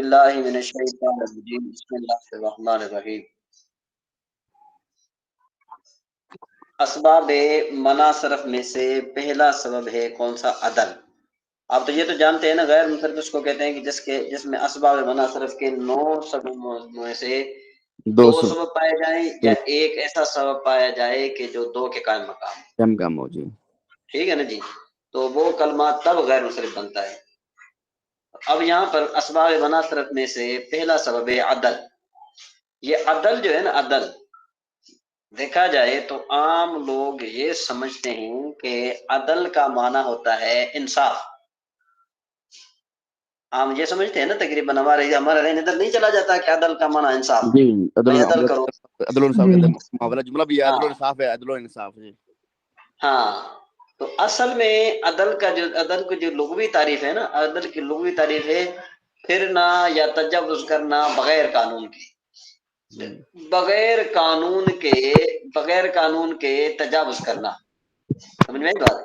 باللہ من الشیطان الرجیم بسم اللہ الرحمن الرحیم۔ اسباب منع صرف میں سے پہلا سبب ہے کون سا؟ عدل۔ آپ تو یہ تو جانتے ہیں نا، غیر منصرف اس کو کہتے ہیں کہ جس میں اسباب منع صرف کے 9 سببوں میں سے 2 سبب پائے جائیں یا ایک ایسا سبب پایا جائے کہ جو 2 کے قائم مقام ہو۔ جی ٹھیک ہے نا جی، تو وہ کلمہ تب غیر منصرف بنتا ہے۔ اب یہاں پر اسباب منع صرف میں سے پہلا سبب ہے عدل۔ یہ عدل جو ہے نا، عدل دیکھا جائے تو عام لوگ یہ سمجھتے ہیں کہ عدل کا معنی ہوتا ہے انصاف۔ عام یہ سمجھتے ہیں نا، تقریباً ہمارا ذہن ادھر نہیں چلا جاتا کہ عدل کا معنی انصاف۔ جی عدل کرو، عدل و انصاف معاملہ جملہ بھی ہے، عدل و انصاف ہے، عدل و انصاف۔ جی ہاں، تو اصل میں عدل کی جو لغوی تعریف ہے نا، عدل کی لغوی تعریف ہے پھرنا یا تجاوز کرنا بغیر قانون کے، بغیر قانون کے تجاوز کرنا۔ سمجھ میں آئی بات؟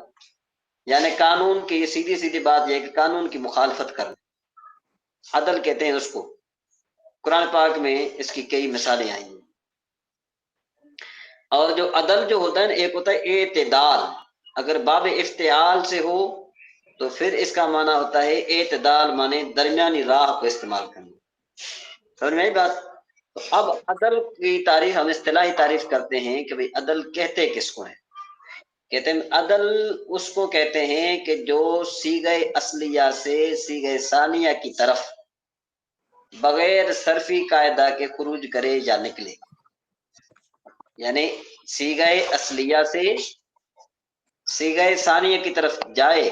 یعنی قانون کی سیدھی بات یہ ہے کہ قانون کی مخالفت کرنا، عدل کہتے ہیں اس کو۔ قرآن پاک میں اس کی کئی مثالیں آئی ہیں۔ اور جو عدل جو ہوتا ہے نا، ایک ہوتا ہے اعتدال۔ اگر باب افتعال سے ہو تو پھر اس کا معنی ہوتا ہے اعتدال، معنی درمیانی راہ کو استعمال کرنا۔ سمجھ میں آئی بات؟ تو اب عدل کی تعریف ہم اصطلاحی تعریف کرتے ہیں کہ بھئی عدل کہتے کس کو ہیں؟ کہتے ہیں عدل اس کو کہتے ہیں کہ جو صیغہ اصلیہ سے صیغہ ثانیہ کی طرف بغیر صرفی قاعدہ کے خروج کرے یا نکلے۔ یعنی صیغہ اصلیہ سے صیغہ ثانیہ کی طرف جائے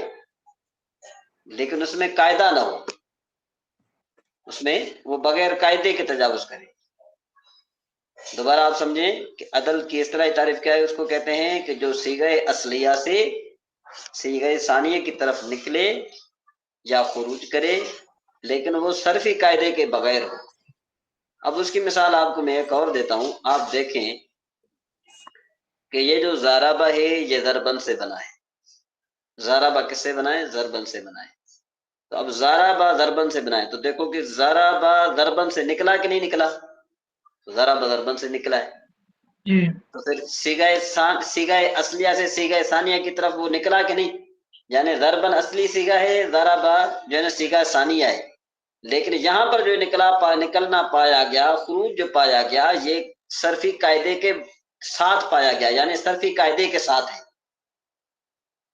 لیکن اس میں قاعدہ نہ ہو، اس میں وہ بغیر قاعدے کے تجاوز کرے۔ دوبارہ آپ سمجھیں کہ عدل کی اصطلاحی تعریف کیا ہے؟ اس کو کہتے ہیں کہ جو صیغہ اصلیہ سے صیغہ ثانیہ کی طرف نکلے یا خروج کرے لیکن وہ صرفی قاعدے کے بغیر ہو۔ اب اس کی مثال آپ کو میں ایک اور دیتا ہوں، آپ دیکھیں کہ یہ جو ضربہ ہے یہ ضربن سے بنا ہے۔ ضربہ کس سے بنا ہے؟ ضربن سے بنا ہے۔ تو اب ضربہ ضربن سے بنا ہے تو دیکھو کہ ضربہ ضربن سے نکلا کہ نہیں نکلا؟ ضربہ ضربن سے نکلا ہے۔ تو پھر صیغہ اصلیہ سے صیغہ ثانیہ کی طرف وہ نکلا کہ نہیں؟ یعنی ضربن اصلی صیغہ ہے، ضربہ جو ہے نا صیغہ ثانیہ ہے، لیکن یہاں پر جو نکلنا پایا گیا، خروج جو پایا گیا، یہ صرفی قاعدے کے ساتھ پایا گیا، یعنی صرفی قاعدے کے ساتھ ہے۔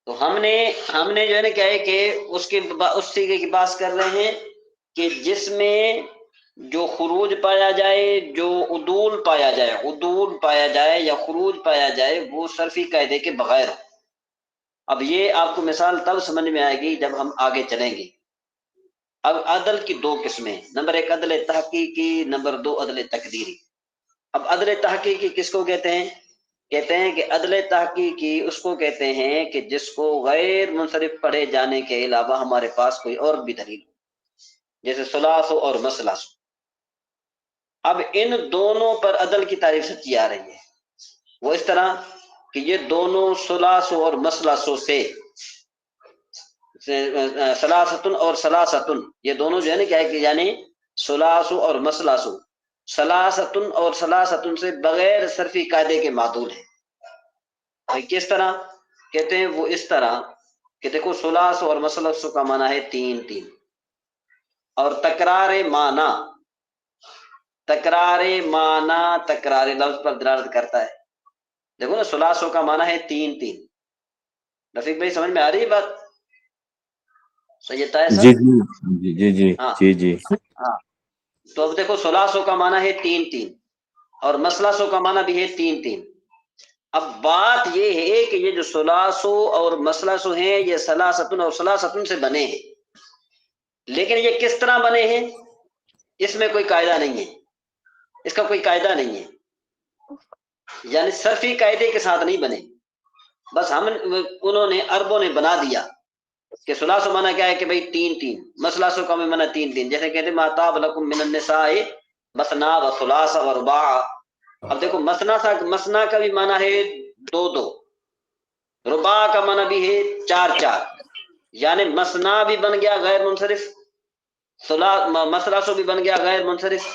تو ہم نے جو ہے نا کیا ہے کہ اس صیغے کی بات کر رہے ہیں کہ جس میں جو خروج پایا جائے، جو عدول پایا جائے یا خروج پایا جائے وہ صرفی قاعدے کے بغیر ہو۔ اب یہ آپ کو مثال تب سمجھ میں آئے گی جب ہم آگے چلیں گے۔ اب عدل کی 2 قسمیں، نمبر 1 عدل تحقیقی، نمبر 2 عدل تقدیری۔ اب عدل تحقیقی کس کو کہتے ہیں؟ کہتے ہیں کہ عدل تحقیقی اس کو کہتے ہیں کہ جس کو غیر منصرف پڑھے جانے کے علاوہ ہمارے پاس کوئی اور بھی دلیل ہو، جیسے ثلاثو اور مثلاثو۔ اب ان دونوں پر عدل کی تعریف سچی آ رہی ہے، وہ اس طرح کہ یہ دونوں ثلاثو اور مثلاثو سے ثلاثتن اور ثلاثتن، یہ دونوں جو ہے نا کیا ہے کہ یعنی ثلاثو اور مثلاثو، ثلاثتن اور ثلاثتن سے بغیر صرفی قاعدے کے معدول ہیں۔ کس طرح؟ کہتے ہیں وہ اس طرح کہ دیکھو ثلاثو اور مثلاثو کا معنی ہے 3 3، اور تکرار لفظ پر دلالت کرتا ہے۔ دیکھو نا ثلاثو کا معنی ہے 3 3۔ رفیق بھائی سمجھ میں آ رہی ہے بات؟ سید طاہر صاحب؟ جی ہاں، تو اب دیکھو ثلاثو کا معنی ہے 3 3 اور مثلاثو کا معنی بھی ہے 3 3۔ اب بات یہ ہے کہ یہ جو ثلاثو اور مثلاثو ہیں یہ ثلاثتن اور ثلاثتن سے بنے ہیں، لیکن یہ کس طرح بنے ہیں؟ اس میں کوئی قاعدہ نہیں ہے، اس کا کوئی قاعدہ نہیں ہے، یعنی صرفی قاعدے کے ساتھ نہیں بنے۔ بس عربوں نے بنا دیا کہ ثلاثو معنی کیا ہے کہ بھئی 3 3، مثلاثو کا معنی 3 3، جیسے کہتے ہیں ما طاب لکم من النساء مثنی و ثلاث و رباع۔ اب دیکھو مثنا کا بھی معنی ہے 2 2، رباع کا معنی بھی ہے 4 4، یعنی مثنا بھی بن گیا غیر منصرف مسلسل بھی بن گیا غیر منصرف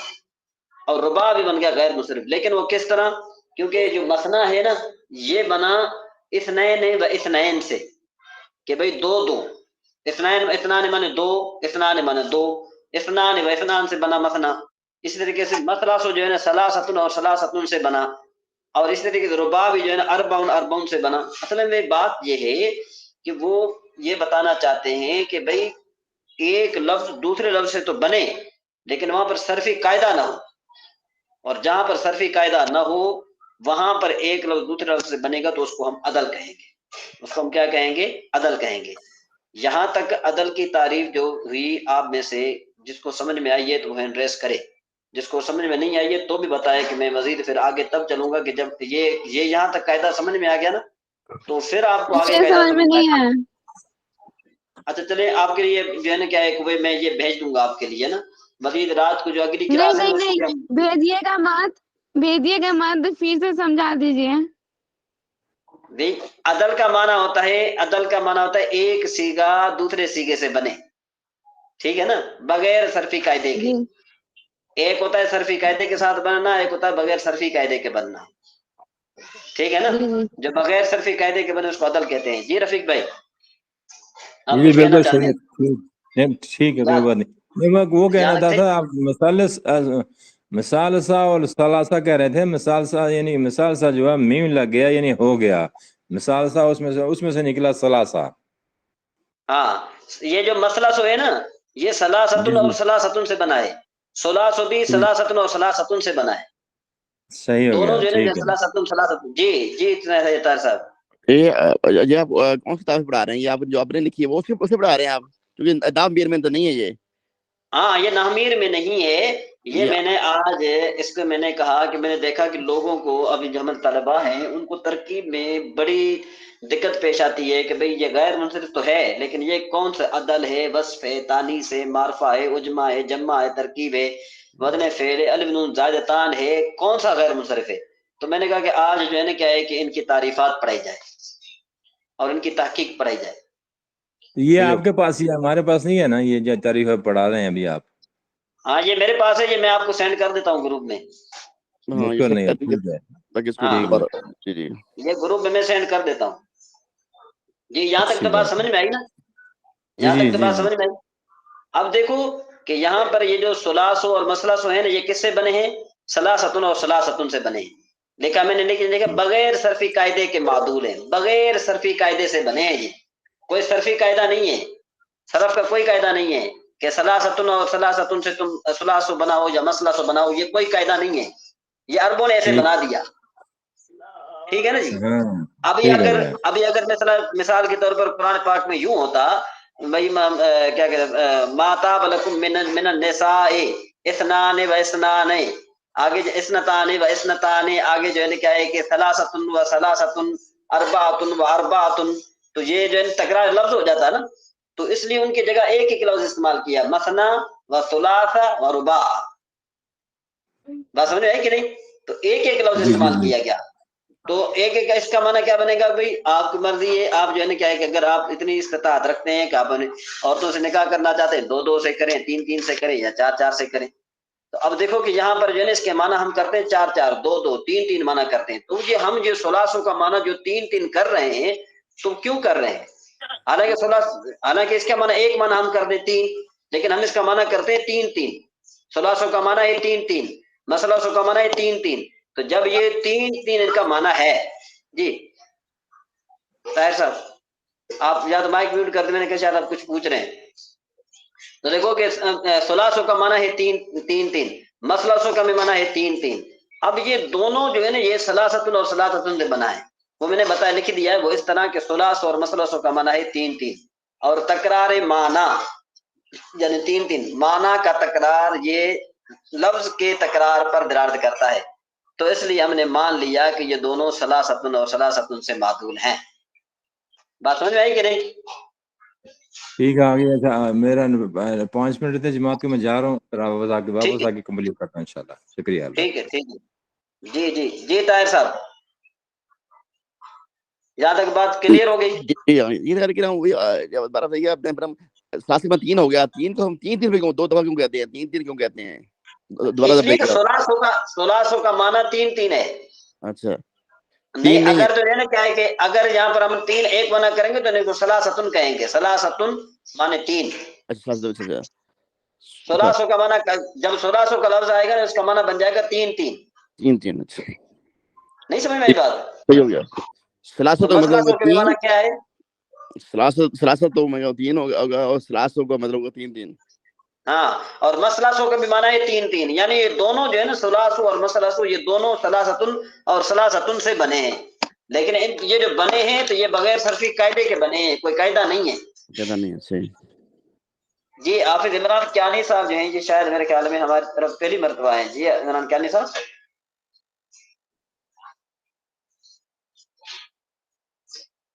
اور رباع بھی بن گیا غیر منصرف. لیکن وہ کس طرح؟ کیونکہ جو مثنا ہے نا یہ بنا اثنین و اثنین سے کہ بھئی دو دو، اثنین و اثنان مانے دو، اثنان مانے دو، اثنان و اثنان سے بنا مثنا. اس طریقے سے مثلاث جو ہے نا ثلاثۃ اور ثلاثۃ سے بنا، اور اس طریقے سے رباع بھی جو ہے نا اربع اربع سے بنا. اصل میں بات یہ ہے کہ وہ یہ بتانا چاہتے ہیں کہ بھئی ایک لفظ دوسرے لفظ سے تو بنے لیکن وہاں پر صرفی قاعدہ نہ ہو، اور جہاں پر صرفی قاعدہ نہ ہو وہاں پر ایک لفظ دوسرے لفظ سے بنے گا تو اس کو ہم عدل کہیں گے. اس کو ہم کیا کہیں گے؟ عدل کہیں گے. یہاں تک عدل کی تعریف جو ہوئی آپ میں سے جس کو سمجھ میں آئی ہے تو وہ ہینڈ ریس کرے، جس کو سمجھ میں نہیں آئی ہے تو بھی بتائے کہ میں مزید پھر آگے تب چلوں گا کہ جب یہ یہاں تک قاعدہ سمجھ میں آ گیا نا تو پھر آپ کو آگے مجھے قاعدہ سمجھ میں سمجھ نہیں آئے. آیا. اچھا چلے آپ کے لیے جو ہے نا کیا ہے کہ میں یہ بھیج دوں گا آپ کے لیے نا مزید رات کو جو اگلی نہیں کلاس ہے نہیں نا اس کو نہیں، بھیجیے گا مت، بھیجیے گا مت، پھر سے سمجھا دیجیے. عدل کا معنی ہوتا ہے، عدل کا معنی ہوتا ہے ایک سیگا دوسرے سیگے سے بنے، ٹھیک ہے نا، بغیر صرفی قاعدے کے. جی ایک ہوتا ہے صرفی قاعدے کے ساتھ بننا، ایک ہوتا ہے بغیر صرفی قاعدے کے بننا، ٹھیک ہے نا. جی جی جو بغیر صرفی قاعدے کے بنے اس کو عدل کہتے ہیں. جی رفیق بھائی آپ جی کچھ کہنا بالکل چاہتے صحیح ہیں؟ ہے، ٹھیک ہے، کوئی یاد بات نہیں. میں وہ کہنا یاد چاہتا تھے؟ تھا، آپ مثال سا اور ثلاثہ کہہ رہے تھے. مثال سا یعنی مثال سا جو ہے میم لگ گیا یعنی ہو گیا، مثال سا اس میں سے نکلا ثلاثہ. ہاں یہ جو مسئلہ سو ہے نا یہ ثلاثتن جی اور جی ثلاثتن سے بنا ہے. ثلاث بھی ٹھیک، ثلاثتن اور ثلاثتن سے بنا ہے. صحیح ہو دونوں گیا، جو ہے نا ٹھیک ہے. ثلاثتن ثلاثتن. جی جی اتنا ہے طاہر صاحب. یہ آپ کون سی کتاب پڑھا رہے ہیں؟ یہ آپ جو آپ نے لکھی ہے وہ اس سے پڑھا رہے ہیں آپ؟ کیونکہ دام بیر میں تو نہیں ہے یہ. ہاں یہ نحمیر میں نہیں ہے. یہ یہ میں نے آج اس کو میں نے کہا کہ میں نے دیکھا کہ لوگوں کو ابھی جو ہمارے طلباء ہیں ان کو ترکیب میں بڑی دقت پیش آتی ہے کہ بھئی یہ غیر منصرف تو ہے لیکن یہ کون سا عدل ہے، وصف ہے، تانیث ہے، معرفہ ہے، عجمہ ہے، جمع ہے، ترکیب ہے، وزن فعل ہے، الف نون زائدتان ہے، کون سا غیر منصرف ہے؟ تو میں نے کہا کہ آج جو ہے نا کیا ہے کہ ان کی تعریفات پڑھائی جائے اور ان کی تحقیق پڑھائی جائے. یہ آپ کے پاس ہی ہے، ہمارے پاس نہیں ہے نا یہ جو تعریف پڑھا رہے ہیں ابھی آپ. ہاں یہ میرے پاس ہے، یہ میں آپ کو سینڈ کر دیتا ہوں گروپ میں. ہاں یہ مشکل نہیں ہے، سیٹ کر ٹھیک ہے. تاکہ اس کو ہاں اور جی جی یہ گروپ میں سینڈ کر دیتا ہوں. جی یہاں تک اچھی تو بات بات سمجھ ہے. میں آئی نا؟ جی یہاں جی تک تو جی بات جی سمجھ میں آئی. اب دیکھو کہ یہاں پر یہ جو ثلاثو اور مسلسو ہیں نا یہ کس سے بنے ہیں؟ ثلاثتن اور ثلاثتن سے بنے ہیں. دیکھا میں نے دیکھا بغیر صرفی قاعدے کے معدول ہیں، بغیر صرفی قاعدے سے بنے ہیں. یہ کوئی صرفی قاعدہ نہیں ہے، صرف کا کوئی قاعدہ نہیں ہے کہ ثلاثتن اور ثلاثتن سے تم ثلاثو بناؤ یا مسلسو بناؤ، یہ کوئی قاعدہ نہیں ہے. یہ عربوں نے ایسے ٹھیک، بنا دیا، ٹھیک ہے نا جی. ہاں ابھی ٹھیک ہو اگر گیا. ابھی اگر مثال کے طور پر قرآن پاک میں یوں ہوتا بھائی کیا کہتے ہیں ما طاب لکم من النساء اثنان و اثنان، آگے اثنتان و اثنتان، آگے جو ہے کیا ہے کہ ثلاثتن و ثلاثتن، اربعتن و اربعتن، تو یہ جو ہے تکرار لفظ ہو جاتا ہے نا. تو اس لیے ان کی جگہ ایک ایک لفظ استعمال کیا، مثنا و ثلاث و رباع. بات سمجھ میں آئی کہ نہیں؟ تو ایک ایک لفظ جی جی استعمال جی کیا گیا. تو ایک ایک اس کا معنی کیا بنے گا بھائی؟ آپ کی مرضی ہے، آپ جو ہے نا کیا ہے کہ اگر آپ اتنی استطاعت رکھتے ہیں کہ آپ عورتوں سے نکاح کرنا چاہتے ہیں، دو دو سے کریں، تین تین سے کریں، یا چار چار سے کریں. تو اب دیکھو کہ یہاں پر جو ہے نا اس کے معنی ہم کرتے ہیں چار چار، دو دو، تین تین معنی کرتے ہیں. تو یہ ہم جو ثلاثوں کا معنی جو تین تین کر رہے ہیں تو کیوں کر رہے ہیں؟ حالانکہ اس کا معنی ایک معنی ہم کر دیں تین، لیکن ہم اس کا معنی کرتے ہیں تین تین. ثلاثوں کا معنی ہے تین تین، مسلسوں کا معنی ہے تین تین. تو جب یہ تین تین ان کا معنی ہے، جی طاہر صاحب آپ یا تو مائک میوٹ کر دیں، میں نے کہا شاید آپ کچھ پوچھ رہے ہیں. تو دیکھو کہ ثلاثوں کا معنی ہے تین تین تین، مسلسوں کا بھی معنی ہے تین تین. اب یہ دونوں جو ہے نا یہ ثلاثتن اور ثلاثتن سے بنا ہے، وہ میں نے بتایا لکھ دیا ہے. وہ اس طرح کے ثلاث اور مسلسوں کا معنی ہے تین تین، اور تکرار معنی یعنی تین تین معنی کا تکرار یہ لفظ کے تکرار پر دلالت کرتا ہے. تو اس لیے ہم نے مان لیا کہ یہ دونوں ثلاثتن اور ثلاثتن سے معدول ہیں. بات سمجھ میں آئی کہ نہیں؟ ٹھیک ہے. آگے اچھا میرا 5 منٹ تھے جماعت کے، میں جا رہا ہوں، پھر ٹھیک واپس ہے آ کے کمپلیٹ کرتا ہوں انشاءاللہ. شکریہ، اللہ ٹھیک ہے حافظ. ٹھیک ہے. جی جی جی طاہر صاحب یہاں تک بات کلیئر ہو گئی؟ جی یہ کر کے بارہ صحیح ہے اپنے سلاست میں 3 ہو گیا, 3 کو ہم 3 پہ کیوں 2 دفعہ کیوں کہتے ہیں, 3 کیوں کہتے ہیں دوبارہ اس لیے کہ 1600 کا معنی 3 ہے. اچھا نہیں اگر جو ہے نا کیا ہے کہ اگر یہاں پر ہم 3 ایک بنا کریں گے تو نہیں کو سلاستن کہیں گے, سلاستن معنی 3. اچھا 1600 کا معنی جب 1600 کا لفظ آئے گا اس کا معنی بن جائے گا 3. 3 اچھا نہیں سمجھ میں آئی بات؟ صحیح ہو گیا. سلاست تو تو مسئلہ مطلب کا معنی کیا ہے؟ سلاست تو 3 ہوگا اور سلاست کا مطلب 3. ہاں, اور مسلاسو کا بھی معنی ہے 3. یعنی یہ دونوں جو ہے نا سلاسو اور مسلاسو یہ دونوں سلاستن اور سلاستن سے بنے ہیں, لیکن یہ جو بنے ہیں تو یہ بغیر صرفی قاعدے کے بنے ہیں, کوئی قاعدہ نہیں ہے. قاعدہ نہیں ہے. صحیح. جی حافظ عمران کیانی صاحب جو ہیں یہ شاید میرے خیال میں ہماری طرف پہلی مرتبہ ہیں. جی عمران کیانی صاحب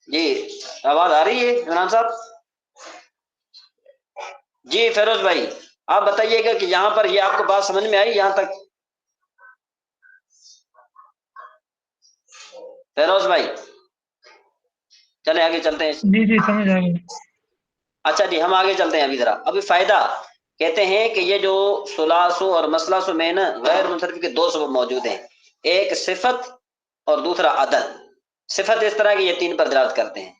جی آواز آ رہی ہے عمران صاحب؟ جی فیروز بھائی آپ بتائیے گا کہ یہاں پر یہ آپ کو بات سمجھ میں آئی یہاں تک؟ فیروز بھائی چلے آگے چلتے ہیں. جی سمجھ آ گئی. اچھا جی ہم آگے چلتے ہیں. ابھی ذرا ابھی فائدہ کہتے ہیں کہ یہ جو سلاسو اور مسلاسو میں نا غیر منصرف کے 2 سبب موجود ہیں, ایک صفت اور دوسرا عدل. صفت اس طرح کی یہ 3 پر دلالت کرتے ہیں.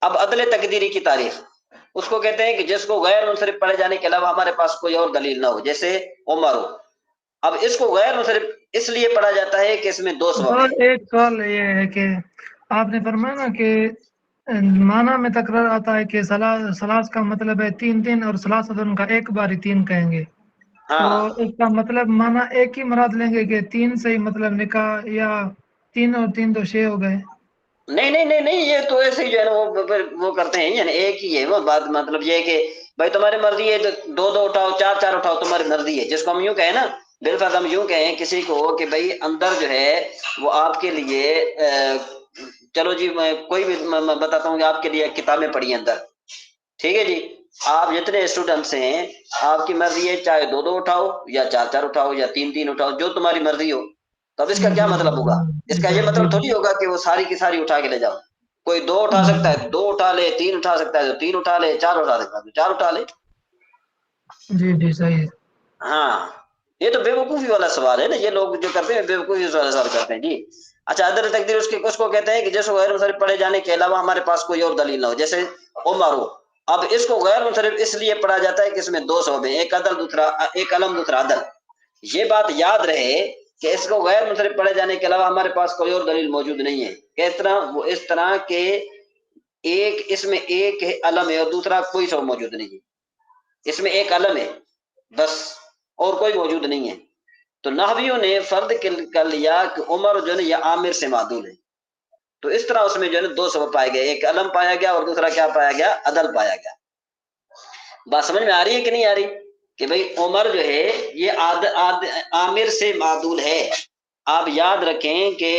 اب عدل تقدیری کی تعریف اس کو کہتے ہیں کہ جس کو غیر منصرف پڑھے جانے کے علاوہ ہمارے پاس کوئی اور دلیل نہ ہو, جیسے عمر ہو. اب اس کو غیر منصرف اس لیے پڑھا جاتا ہے کہ اس میں 2 سبب ہیں. ایک سوال یہ ہے کہ آپ نے فرمایا نا کہ معنی میں تکرار آتا ہے کہ سلاس کا مطلب ہے 3 اور سلاستن کا ایک باری 3 کہیں گے, تو ہاں اس کا مطلب معنی ایک ہی مراد لیں گے کہ 3 سے ہی مطلب نکاح, یا 3 اور 3 تو 6 ہو گئے؟ نہیں یہ تو ایسے ہی جو ہے نا وہ کرتے ہیں, یعنی ایک ہی ہے وہ بات. مطلب یہ ہے کہ بھائی تمہاری مرضی ہے تو 2 اٹھاؤ, 4 اٹھاؤ, تمہاری مرضی ہے. جس کو ہم یوں کہیں نا بالفرض ہم یوں کہیں کسی کو کہ بھائی اندر جو ہے وہ آپ کے لیے چلو جی میں کوئی بھی بتاتا ہوں کہ آپ کے لیے کتابیں پڑھی ہیں اندر, ٹھیک ہے جی. آپ جتنے اسٹوڈنٹس ہیں آپ کی مرضی ہے چاہے 2 اٹھاؤ یا 4 اٹھاؤ یا 3 اٹھاؤ, جو تمہاری مرضی ہو. تو اب اس کا کیا مطلب ہوگا؟ اس کا یہ مطلب تھوڑی ہوگا کہ وہ ساری کی ساری اٹھا کے لے جاؤ. کوئی 2 اٹھا سکتا ہے 2 اٹھا لے, 3 اٹھا سکتا ہے تو 3 اٹھا لے, 4 اٹھا سکتا ہے تو 4 اٹھا لے. جی صحیح ہے. ہاں یہ تو بے وقوفی والا سوال ہے نا, یہ لوگ جو کرتے ہیں بے وقوفی والا سوال کرتے ہیں. جی اچھا عدل تقدیر اس کو کہتے ہیں کہ جیسے غیر منصرف پڑھے جانے کے علاوہ ہمارے پاس کوئی اور دلیل نہ ہو, جیسے عمر ہو. اب اس کو غیر منصرف اس لیے پڑھا جاتا ہے کہ اس میں 2 سبب ہیں, ایک عدل ایک علم دوسرا عدل. یہ بات یاد رہے کہ اس کو غیر منصرف پڑھے جانے کے علاوہ ہمارے پاس کوئی اور دلیل موجود نہیں ہے. کس طرح؟ وہ اس طرح کہ ایک اس میں ایک علم ہے اور دوسرا کوئی سبب موجود نہیں ہے. اس میں ایک علم ہے بس اور کوئی موجود نہیں ہے. تو نحویوں نے فرض کر لیا کہ عمر جو ہے یہ عامر سے معدول ہے, تو اس طرح اس میں جو ہے 2 سبب پائے گئے, ایک علم پایا گیا اور دوسرا کیا پایا گیا؟ عدل پایا گیا. بات سمجھ میں آ رہی ہے کہ نہیں آ رہی؟ کہ بھئی عمر جو ہے یہ عامر سے معدول ہے. آپ یاد رکھیں کہ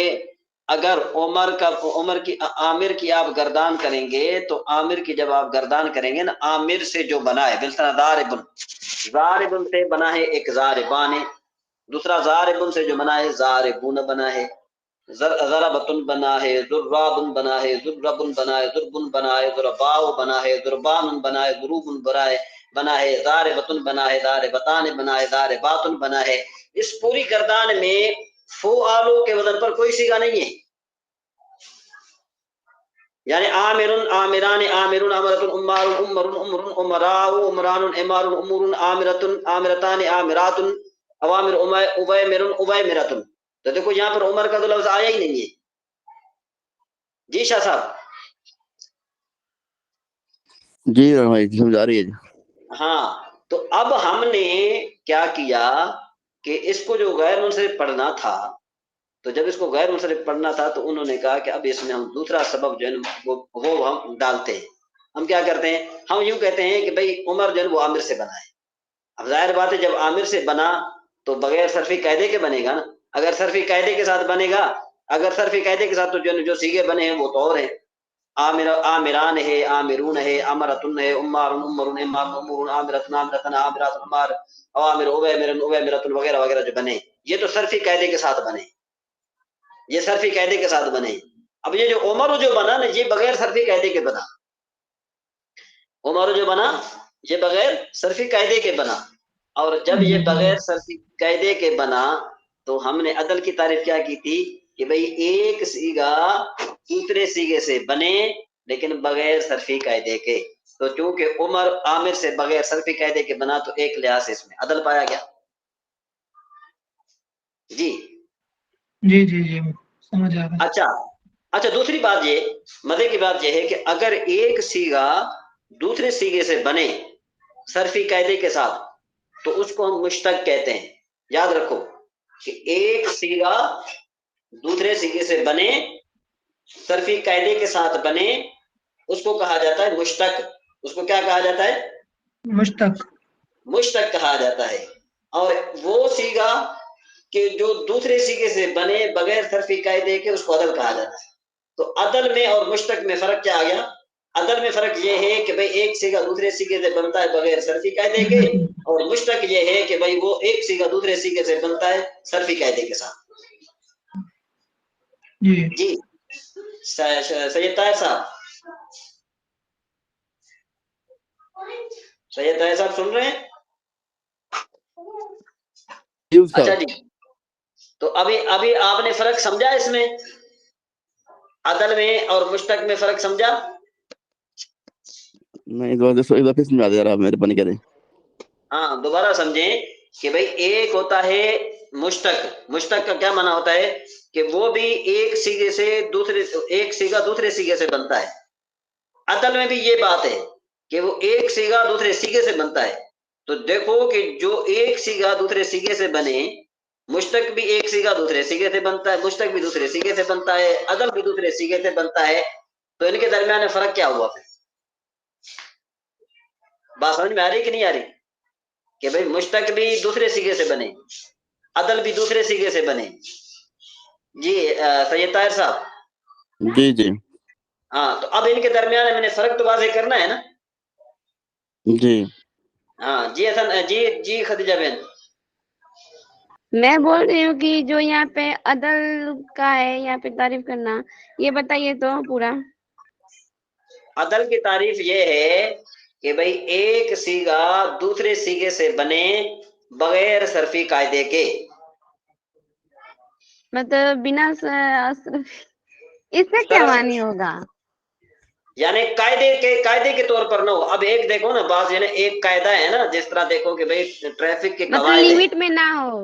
اگر عمر کی عامر کی آپ گردان کریں گے تو عامر کی جب آپ گردان کریں گے نا, عامر سے جو بنا ہے بالطرح ضاربن سے بنا ہے ایک ضاربان, دوسرا ضاربن سے جو بنا ہے ضاربون بنا ہے, ضربتن بنا ہے, ضرابن بنا ہے, ضربن بنا ہے, ضربن بنا ہے, ضرباء بنا ہے, ضربان بنا ہے, ضروبن بنا ہے, ضاربتن بنا ہے, ضاربتان بنا ہے, ضارباتن بنا ہے. اس پوری گردان میں فعالوں کے وزن پر کوئی صیغہ نہیں ہے. یعنی عامرن عامران عامرون عامرتن عمارن عمرن عمرن عمراء عمران عمار عمرن عامرتن عامرتان عامراتن عوامر عویمرن عویمرتن. تو دیکھو یہاں پر عمر کا تو لفظ آیا ہی نہیں ہے. جی شاہ صاحب. جی بھائی سمجھ آ رہی ہے. ہاں تو اب ہم نے کیا کیا کہ اس کو جو غیر منصرف پڑھنا تھا, تو جب اس کو غیر منصرف پڑھنا تھا تو انہوں نے کہا کہ اب اس میں ہم دوسرا سبب جو ہے وہ ہم ڈالتے ہیں. ہم کیا کرتے ہیں؟ ہم یوں کہتے ہیں کہ بھئی عمر جو ہے وہ عامر سے بنا ہے. اب ظاہر بات ہے جب عامر سے بنا تو بغیر صرفی قاعدے کے بنے گا نا. اگر صرفی قاعدے کے ساتھ بنے گا, اگر صرفی قاعدے کے ساتھ تو جو صیغے بنے ہیں وہ تو اور ہیں. عامران ہے, عامرون ہے, امرتن ہے, عمارن عمرن عمار عمرون عامرتن عامرتن عامرات عمار عوامر عویمرن عویمرتن وغیرہ وغیرہ جو بنے, یہ تو صرفی قاعدے کے ساتھ بنے, یہ صرفی قاعدے کے ساتھ بنے. اب یہ جو عمر جو بنا نا یہ بغیر صرفی قاعدے کے بنا. عمر جو بنا یہ بغیر صرفی قاعدے کے بنا، اور جب یہ بغیر صرفی قاعدے کے بنا تو ہم نے عدل کی تعریف کیا کی تھی کہ بھئی ایک سیگا دوسرے سیگے سے بنے لیکن بغیر صرفی قاعدے کے. تو چونکہ عمر عامر سے بغیر صرفی قاعدے کے بنا تو ایک لحاظ سے اس میں عدل پایا گیا. جی جی جی جی سمجھ آ گیا. اچھا دوسری بات یہ مزے کی بات یہ ہے کہ اگر ایک سیگا دوسرے سیگے سے بنے صرفی قاعدے کے ساتھ تو اس کو ہم مشتق کہتے ہیں. یاد رکھو کہ ایک سیگا دوسرے سیگے سے بنے صرفی قاعدے کے ساتھ بنے اس کو کہا جاتا ہے مشتق. اس کو کیا کہا جاتا ہے؟ مشتق کہا جاتا ہے. اور وہ سیگا کہ جو دوسرے سیگے سے بنے بغیر صرفی قاعدے کے اس کو عدل کہا جاتا ہے. تو عدل میں اور مشتق میں فرق کیا آ گیا؟ عدل میں فرق یہ ہے کہ بھئی ایک سیگا دوسرے سیگے سے بنتا ہے بغیر صرفی قاعدے کے، اور مشتق یہ ہے کہ بھئی وہ ایک سیگا دوسرے سیگے سے بنتا ہے صرفی قاعدے کے ساتھ. جی سید طاہر صاحب، سید طاہر صاحب سن رہے ہیں؟ اچھا جی، تو ابھی آپ نے فرق سمجھا اس میں عدل میں اور مشتق میں فرق سمجھا؟ نہیں پھر سمجھا دے رہا میرے بن کرے. ہاں دوبارہ سمجھیں کہ بھئی ایک ہوتا ہے مشتق. مشتق کا کیا معنی ہوتا ہے کہ وہ بھی ایک سیگے سے ایک سیگا دوسرے سیگے سے بنتا ہے. عدل میں بھی یہ بات ہے کہ وہ ایک سیگا دوسرے سیگے سے بنتا ہے. تو دیکھو کہ جو ایک سیگا دوسرے سیگے سے بنے، مشتق بھی ایک سیگا دوسرے سیگے سے بنتا ہے، مشتق بھی دوسرے سیگے سے بنتا ہے، عدل بھی دوسرے سیگے سے بنتا ہے. تو ان کے درمیان فرق کیا ہوا پھر؟ بات سمجھ میں آ رہی کہ نہیں آ رہی؟ کہ بھئی مشتق بھی دوسرے سیگے سے بنے، عدل بھی دوسرے سیگے سے بنے. جی سید طاہر صاحب. جی جی ہاں تو اب ان کے درمیان میں نے فرق تو واضح کرنا ہے نا. جی ہاں جی حسن جی خدیجہ بہن. میں بول رہی ہوں کہ جو یہاں پہ عدل کا ہے یہاں پہ تعریف کرنا، یہ بتائیے تو پورا. عدل کی تعریف یہ ہے کہ بھئی ایک سیگا دوسرے سیگے سے بنے بغیر صرفی قاعدے کے. مطلب بنا اس کا کیا معنی ہوگا؟ یعنی قاعدے کے طور پر نہ ہو. اب ایک دیکھو نا بات، یعنی ایک قاعدہ ہے نا، جس طرح دیکھو کہ بھئی ٹریفک کے مطلب قواعد ہیں. لیمٹ میں نہ ہو.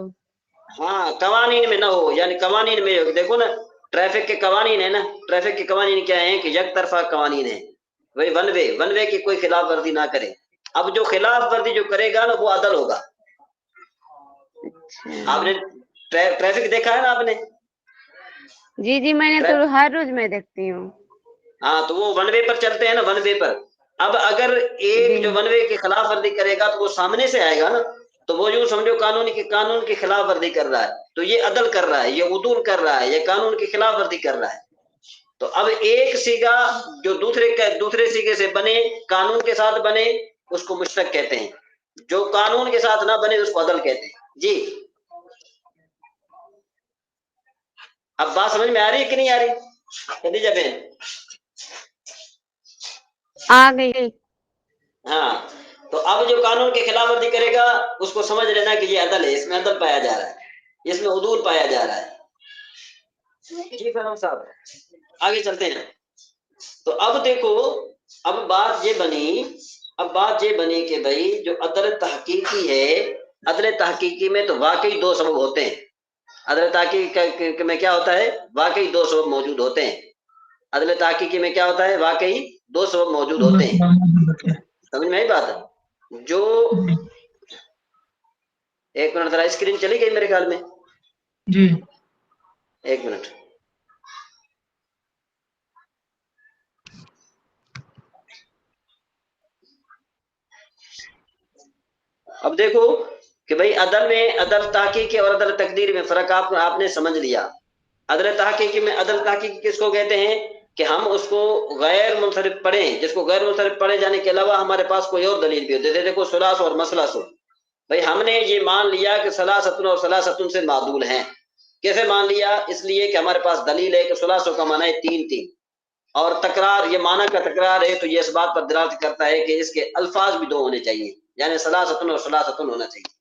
ہاں قوانین میں نہ ہو، یعنی قوانین میں دیکھو نا ٹریفک کے قوانین ہے نا. ٹریفک کے قوانین کیا ہیں کہ یک طرفہ قوانین ہیں. وہی ون وے کی کوئی خلاف ورزی نہ کرے. اب جو خلاف ورزی جو کرے گا نا وہ عدل ہوگا. آپ نے ٹریفک دیکھا ہے نا آپ نے؟ جی جی میں نے تو ہر روز میں دیکھتی ہوں. ہاں تو وہ ون وے پر چلتے ہیں نا، ون وے پر. اب اگر ایک جو ون وے کی خلاف ورزی کرے گا تو وہ سامنے سے آئے گا نا، تو وہ یوں سمجھو قانون کی خلاف ورزی کر رہا ہے، تو یہ عدل کر رہا ہے، یہ عدول کر رہا ہے، یہ قانون کی خلاف ورزی کر رہا ہے. تو اب ایک سیگا جو دوسرے سیگے سے بنے قانون کے ساتھ بنے اس کو مشتق کہتے ہیں، جو قانون کے ساتھ نہ بنے اس کو عدل کہتے ہیں. جی اب بات سمجھ میں آ رہی ہے کہ نہیں آ رہی خدیجہ بہن؟ آ گئی. ہاں تو اب جو قانون کی خلاف ورزی کرے گا اس کو سمجھ لینا کہ یہ عدل ہے، اس میں عدل پایا جا رہا ہے، اس میں عدول پایا جا رہا ہے. جی فرمان صاحب آگے چلتے ہیں. تو اب دیکھو اب بات یہ بنی کہ بھائی جو عدل تحقیقی ہے، عدل تحقیقی میں تو واقعی دو سبب ہوتے ہیں. عدل تحقیقی میں کیا ہوتا ہے؟ واقعی دو سبب موجود ہوتے ہیں. عدل تحقیقی میں کیا ہوتا ہے؟ واقعی دو سبب موجود ہوتے ہیں. سمجھ میں آئی بات؟ جو ایک منٹ ذرا اسکرین چلی گئی میرے خیال میں. جی ایک منٹ. اب دیکھو کہ بھئی عدل تحقیقی اور عدل تقدیر میں فرق آپ نے سمجھ لیا. عدل تحقیقی کس کو کہتے ہیں کہ ہم اس کو غیر منصرف پڑھیں، جس کو غیر منصرف پڑھے جانے کے علاوہ ہمارے پاس کوئی اور دلیل بھی ہوتی ہے. دیکھو ثلاث اور مسلس، بھئی ہم نے یہ مان لیا کہ ثلاثۃ اور ثلاثۃ سے معدول ہیں. کیسے مان لیا؟ اس لیے کہ ہمارے پاس دلیل ہے کہ ثلاثوں کا معنی ہے تین تین، اور تکرار یہ معنی کا تکرار ہے تو یہ اس بات پر دلالت کرتا ہے کہ اس کے الفاظ بھی دو ہونے چاہیے، یعنی ثلاثۃ اور ثلاثۃ ہونا چاہیے۔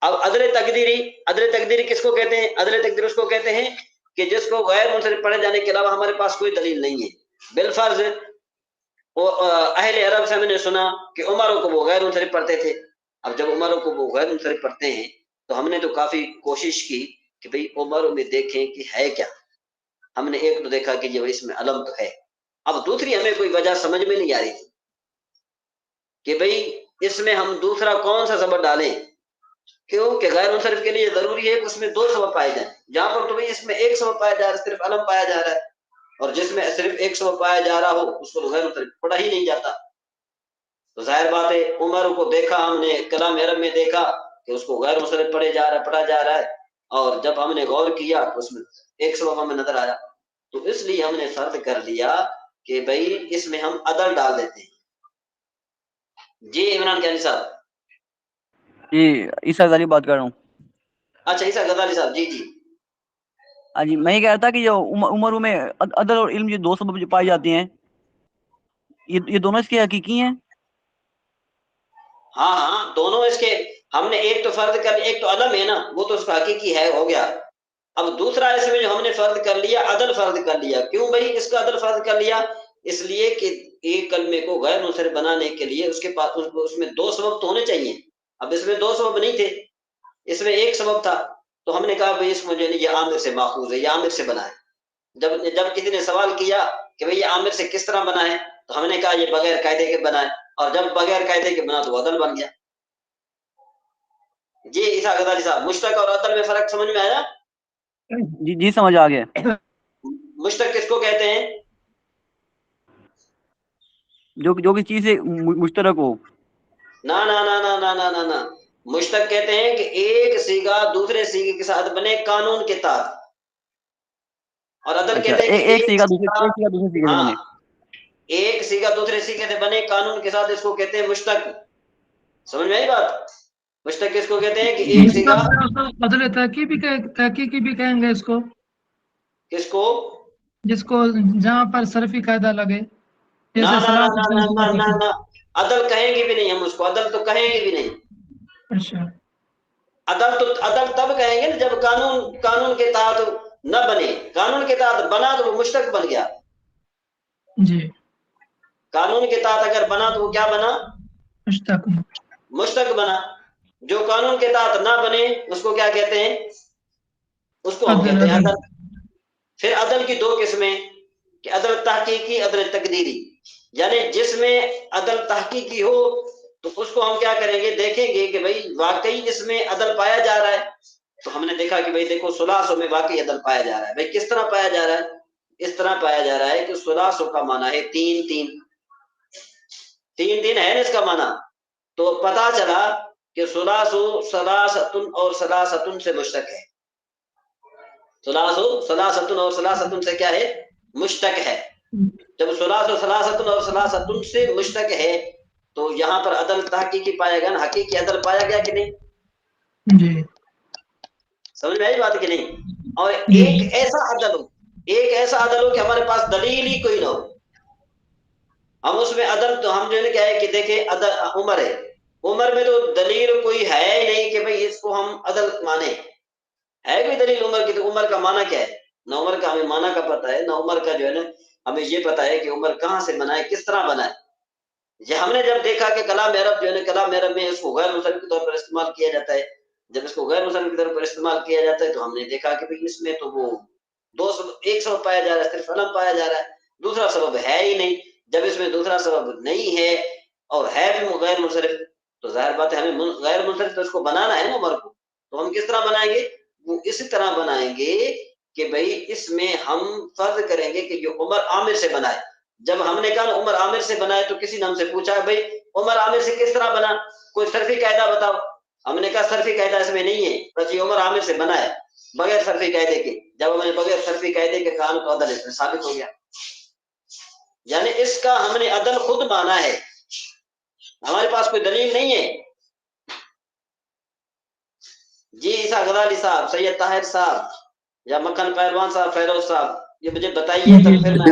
اب عدل تقدیری کس کو کہتے ہیں؟ عدل تقدیری اس کو کہتے ہیں کہ جس کو غیر منصرف پڑھے جانے کے علاوہ ہمارے پاس کوئی دلیل نہیں ہے۔ بالفرض اہل عرب سے ہم نے سنا کہ عمروں کو وہ غیر منصرف پڑھتے تھے، اب جب عمروں کو وہ غیر منصرف پڑھتے ہیں تو ہم نے تو کافی کوشش کی کہ بھئی عمروں میں دیکھیں کہ ہے کیا، ہم نے ایک تو دیکھا کہ یہ اس میں علم تو ہے، اب دوسری ہمیں کوئی وجہ سمجھ میں نہیں آ رہی تھی کہ بھئی اس میں ہم دوسرا کون سا سبب ڈالیں، کیوں کہ غیر منصرف کے لیے ضروری ہے کہ اس میں دو سبب پائے جائیں، جہاں پر تو بھئی اس میں ایک سبب پایا جا رہا ہے، صرف علم پایا جا رہا ہے، اور جس میں صرف ایک سبب پایا جا رہا ہو اس کو غیر منصرف پڑھا ہی نہیں جاتا۔ تو ظاہر بات ہے عمر کو دیکھا ہم نے، کلام عرب میں دیکھا کہ اس کو غیر منصرف پڑھا جا رہا ہے، اور جب ہم نے غور کیا تو اس میں ایک سبب ہمیں نظر آیا، تو اس لیے ہم نے فرض کر لیا کہ بھئی اس میں ہم عدل ڈال دیتے ہیں۔ جی عمران کیانی صاحب۔ جی عیسیٰ غزالی بات کر رہا ہوں۔ اچھا عیسیٰ غزالی صاحب، جی جی ہاں جی، میں یہ کہہ رہا تھا کہ جو عمروں میں عدل اور علم، یہ دو سبب جو پائی جاتے ہیں، یہ دونوں اس کے حقیقی ہیں؟ ہاں دونوں اس کے، ہم نے ایک تو فرض کر، ایک تو علم ہے نا، وہ تو اس کا حقیقی ہے، ہو گیا۔ اب دوسرا اس میں جو ہم نے فرض کر لیا، عدل فرض کر لیا۔ کیوں بھائی اس کا عدل فرض کر لیا؟ اس لیے کہ ایک کلمے کو غیر منصرف بنانے کے لیے اس کے پاس اس میں دو سبب تو ہونے چاہیے۔ اب اس میں دو سبب نہیں تھے، اس میں ایک سبب تھا، تو ہم نے کہا بھائی اس مجھے یہ عامر سے ماخوذ ہے، یہ عامر سے بنا ہے۔ جب کسی نے سوال کیا کہ بھئی یہ عامر سے کس طرح بنا ہے، تو ہم نے کہا یہ بغیر قاعدے کے بنا ہے، اور جب بغیر قاعدے کے بنا تو عدل بن گیا۔ جی عیسیٰ غزالی صاحب، مشتق اور عدل میں فرق سمجھ میں آیا؟ جی سمجھ آ گیا۔ مشتق کس کو کہتے ہیں؟ جو کہ چیز سے مشترک ہو۔ نا نا نا نا نا نا نا نا، مشتق کہتے ہیں کہ ایک سیگا دوسرے سیگے کے ساتھ بنے قانون کے تحت، اور عدل کہتے ہیں کہ ایک سیگا دوسرے سیگے سے ہاں بنے۔ ایک سیگا دوسرے سیگے سے بنے قانون کے ساتھ، اس کو کہتے ہیں مشتق۔ سمجھ میں آئی بات؟ مشتق کس کو کہتے ہیں کہ ایک سیگا، عدل تحقیقی بھی کہیں گے اس کو، کس کو؟ جس کو جہاں پر صرفی قاعدہ لگے، نا جیسے نا نا نا نا نا نا سلاد۔ نا، عدل کہیں گے بھی نہیں ہم اس کو، عدل تو کہیں گے بھی نہیں۔ اچھا، عدل تب کہیں گے نا جب قانون کے تحت نہ بنے، قانون کے تحت بنا تو وہ مشتق بن گیا۔ جی، قانون کے تحت اگر بنا تو وہ کیا بنا؟ مشتق بنا۔ جو قانون کے تحت نہ بنے اس کو کیا کہتے ہیں؟ اس کو ہم کہتے ہیں عدل۔ پھر عدل کی دو قسمیں، کہ عدل تحقیقی، عدل تقدیری، یعنی جس میں عدل تحقیقی ہو تو اس کو ہم کیا کریں گے، دیکھیں گے کہ بھئی واقعی اس میں عدل پایا جا رہا ہے، تو ہم نے دیکھا کہ بھئی دیکھو ثلاثوں میں واقعی عدل پایا جا رہا ہے۔ بھئی کس طرح پایا جا رہا ہے؟ اس طرح پایا جا رہا ہے کہ ثلاثوں کا معنی ہے تین تین، تین تین ہے نا اس کا معنی، تو پتا چلا کہ ثلاثو ثلاثتن اور ثلاثتن سے مشتق ہے، ثلاثو ثلاثتن اور ثلاثتن سے کیا ہے؟ مشتق ہے۔ جب ثلاثو ثلاثتن اور ثلاثتن سے مشتق ہے تو یہاں پر عدل تحقیقی پایا گیا نا، حقیقی عدل پایا گیا کہ نہیں؟ جی، سمجھ میں آئی بات کہ نہیں؟ اور ایک ایسا عدل ہو کہ ہمارے پاس دلیل ہی کوئی نہ ہو، ہم اس میں عدل تو ہم جو ہے کیا ہے کہ دیکھیں عدل عمر ہے، عمر میں تو دلیل کوئی ہے ہی نہیں کہ بھئی اس کو ہم عدل مانے، ہے کوئی دلیل عمر کی؟ تو عمر کا معنی کیا ہے؟ نہ عمر کا ہمیں معنی کا پتہ ہے، نہ عمر کا جو ہے نا ہمیں یہ پتہ ہے کہ عمر کہاں سے بنا ہے، کس طرح بنا ہے۔ یہ ہم نے جب دیکھا کہ کلام عرب جو ہے نا، کلام عرب میں اس کو غیر منصرف کے طور پر استعمال کیا جاتا ہے، جب اس کو غیر منصرف کے طور پر استعمال کیا جاتا ہے تو ہم نے دیکھا کہ بھئی اس میں تو وہ ایک سبب پایا جا رہا ہے، صرف علم پایا جا رہا ہے، دوسرا سبب ہے ہی نہیں۔ جب اس میں دوسرا سبب نہیں ہے اور ہے بھی غیر منصرف، تو ظاہر بات ہے ہمیں غیر منصرف تو اس کو بنانا ہے نا عمر کو، تو ہم کس طرح بنائیں گے؟ وہ اسی طرح بنائیں گے کہ بھئی اس میں ہم فرض کریں گے کہ جو عمر عامر سے بنا ہے۔ جب ہم نے کہا عمر عامر سے بنا ہے تو کسی نے ہم سے پوچھا بھئی عمر عامر سے کس طرح بنا، کوئی صرفی قاعدہ بتاؤ۔ ہم نے کہا صرفی قاعدہ اس میں نہیں ہے، بس یہ عمر عامر سے بنا ہے بغیر صرفی قاعدے کے۔ جب ہم نے بغیر صرفی قاعدے کے کہا تو عدل اس میں ثابت ہو گیا، یعنی اس کا ہم نے عدل خود مانا ہے، ہمارے پاس کوئی دلیل نہیں ہے۔ جی عیسیٰ غزالی صاحب، سید طاہر صاحب یا مکھن پہلوان صاحب، فیروز صاحب، یہ مجھے بتائیے تو پھر میں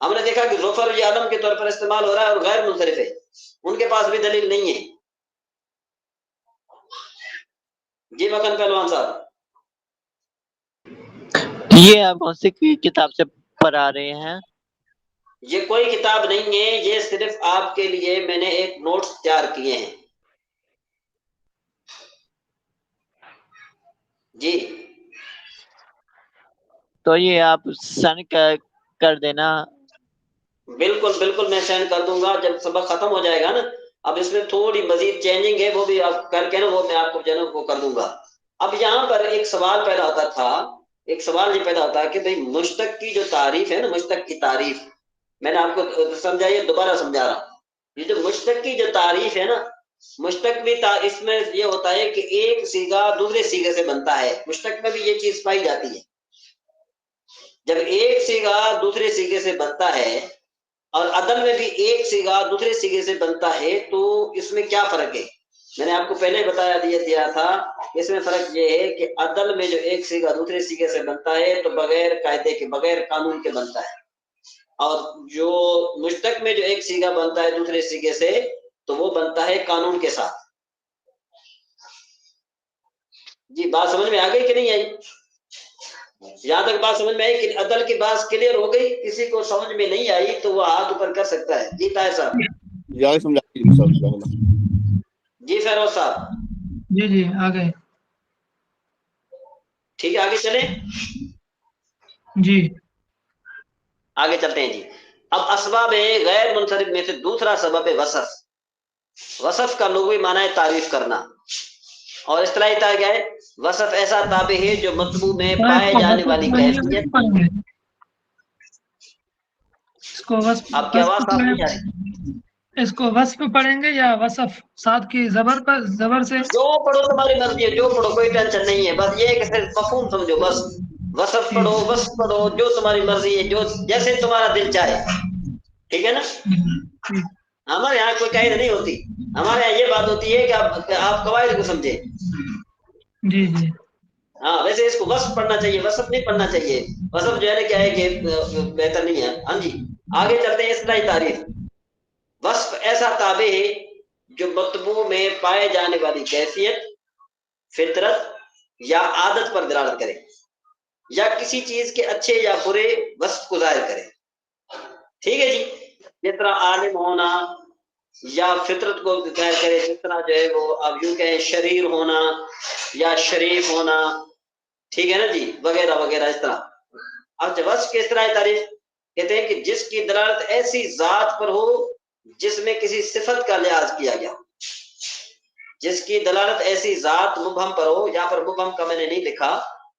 ہم نے دیکھا کہ ظفر یہ علم کے طور پر استعمال ہو رہا ہے اور غیر منصرف ہے، ان کے پاس بھی دلیل نہیں ہے. جی مکن پہلوان صاحب. یہ آپ کون سی کتاب سے پڑھا رہے ہیں؟ یہ کوئی کتاب نہیں ہے، یہ صرف آپ کے لیے میں نے ایک نوٹس تیار کیے ہیں. جی تو یہ آپ سینڈ کر دینا. بالکل بالکل میں سینڈ کر دوں گا جب سبق ختم ہو جائے گا نا. اب اس میں تھوڑی مزید چینجنگ ہے، وہ بھی آپ کر کے نا وہ میں آپ کو جو ہے نا وہ کر دوں گا. اب یہاں پر ایک سوال پیدا ہوتا تھا، ایک سوال یہ پیدا ہوتا ہے کہ بھئی مشتق کی جو تعریف ہے نا، مشتق کی تعریف میں نے آپ کو سمجھائی، دوبارہ سمجھا رہا ہوں. یہ جو مشتق کی جو تعریف ہے نا، مشتق بھی اس میں یہ ہوتا ہے کہ ایک صیغہ دوسرے صیغے سے بنتا ہے. مشتق میں بھی یہ چیز پائی جاتی ہے، جب ایک صیغہ دوسرے صیغے سے بنتا ہے اور عدل میں بھی ایک صیغہ دوسرے صیغے سے بنتا ہے، تو اس میں کیا فرق ہے؟ میں نے آپ کو پہلے بتایا دیا تھا. اس میں فرق یہ ہے کہ عدل میں جو ایک صیغہ دوسرے صیغے سے بنتا ہے تو بغیر قاعدے کے، بغیر قانون کے بنتا ہے، اور جو مشتق میں جو ایک صیغہ بنتا ہے دوسرے صیغے سے تو وہ بنتا ہے قانون کے ساتھ. جی بات سمجھ میں آ گئی کہ نہیں آئی؟ یہاں تک بات سمجھ میں آئی کہ عدل کی بات کلیئر ہو گئی؟ کسی کو سمجھ میں نہیں آئی تو وہ ہاتھ اوپر کر سکتا ہے. جی طاہر صاحب. جی فیروز صاحب. جی جی آگے. ٹھیک ہے آگے چلیں. جی آگے چلتے ہیں. جی اب اسباب غیر منصرف میں سے دوسرا سبب ہے وصف. وصف کا لغوی معنی ہے تعریف کرنا، اور اصطلاحی تعریف کیا ہے؟ وصف ایسا تابع ہے جو مطلوب میں پائے جانے والی کیفیت. اس کو وصف آپ کی آواز صاف نہیں آ رہی. اس کو وصف پڑھیں گے یا وصف ساتھ کی زبر پر، زبر سے؟ جو پڑھو تمہاری مرضی ہے، جو پڑھو کوئی ٹینشن نہیں ہے، بس یہ ہے کہ صرف مفہوم سمجھو بس. وصف پڑھو، وصف پڑھو، جو تمہاری مرضی ہے، جو جیسے تمہارا دل چاہے. ٹھیک ہے نا؟ ہمارے یہاں کوئی قاعدہ نہیں ہوتی، ہمارے یہاں یہ بات ہوتی ہے کہ آپ قواعد کو سمجھیں. جی جی ہاں ویسے اس کو وصف پڑھنا چاہیے، وصف نہیں پڑھنا چاہیے. وصف جو ہے نا کیا ہے کہ بہتر نہیں ہے. ہاں جی آگے چلتے ہیں. اصطلاحی تعریف. وصف ایسا تابع ہے جو مطبوع میں پائے جانے والی کیفیت، فطرت یا عادت پر دلالت کرے، یا کسی چیز کے اچھے یا برے وصف کو ظاہر کرے. ٹھیک ہے جی. جس طرح عالم ہونا یا فطرت کو ظاہر کرے، جس طرح جو ہے وہ اب یوں کہیں شریر ہونا یا شریف ہونا. ٹھیک ہے نا جی، وغیرہ وغیرہ اس طرح. اب جب وصف کی اصطلاحی تعریف کہتے ہیں کہ جس کی دلالت ایسی ذات پر ہو جس میں کسی صفت کا لحاظ کیا گیا. جس کی دلالت ایسی ذات مبہم پر ہو، یہاں پر مبہم کا میں نے نہیں لکھا،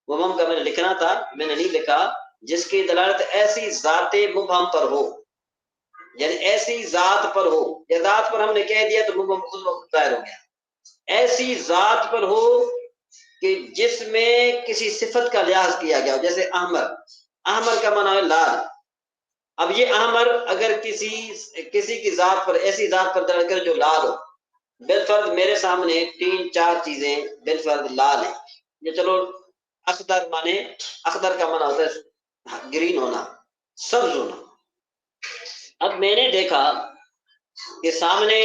مبہم کا میں نے لکھنا تھا، میں نے نہیں لکھا. جس کی دلالت ایسی ذات مبہم پر ہو، یعنی ایسی ذات پر ہو. یا ذات پر ہم نے کہہ دیا تو مبہم خود بخود ظاہر ہو گیا. ایسی ذات پر ہو کہ جس میں کسی صفت کا لحاظ کیا گیا ہو. جیسے احمر، احمر کا معنی ہے لال. اب یہ احمر اگر کسی کی ذات پر، ایسی ذات پر دلالت کرے جو لال ہو. بالفرض میرے سامنے 3-4 چیزیں بالفرض لال ہیں. یہ چلو اخضر مانے، اخضر کا معنی ہوتا ہے گرین ہونا، سبز ہونا. اب میں نے دیکھا کہ سامنے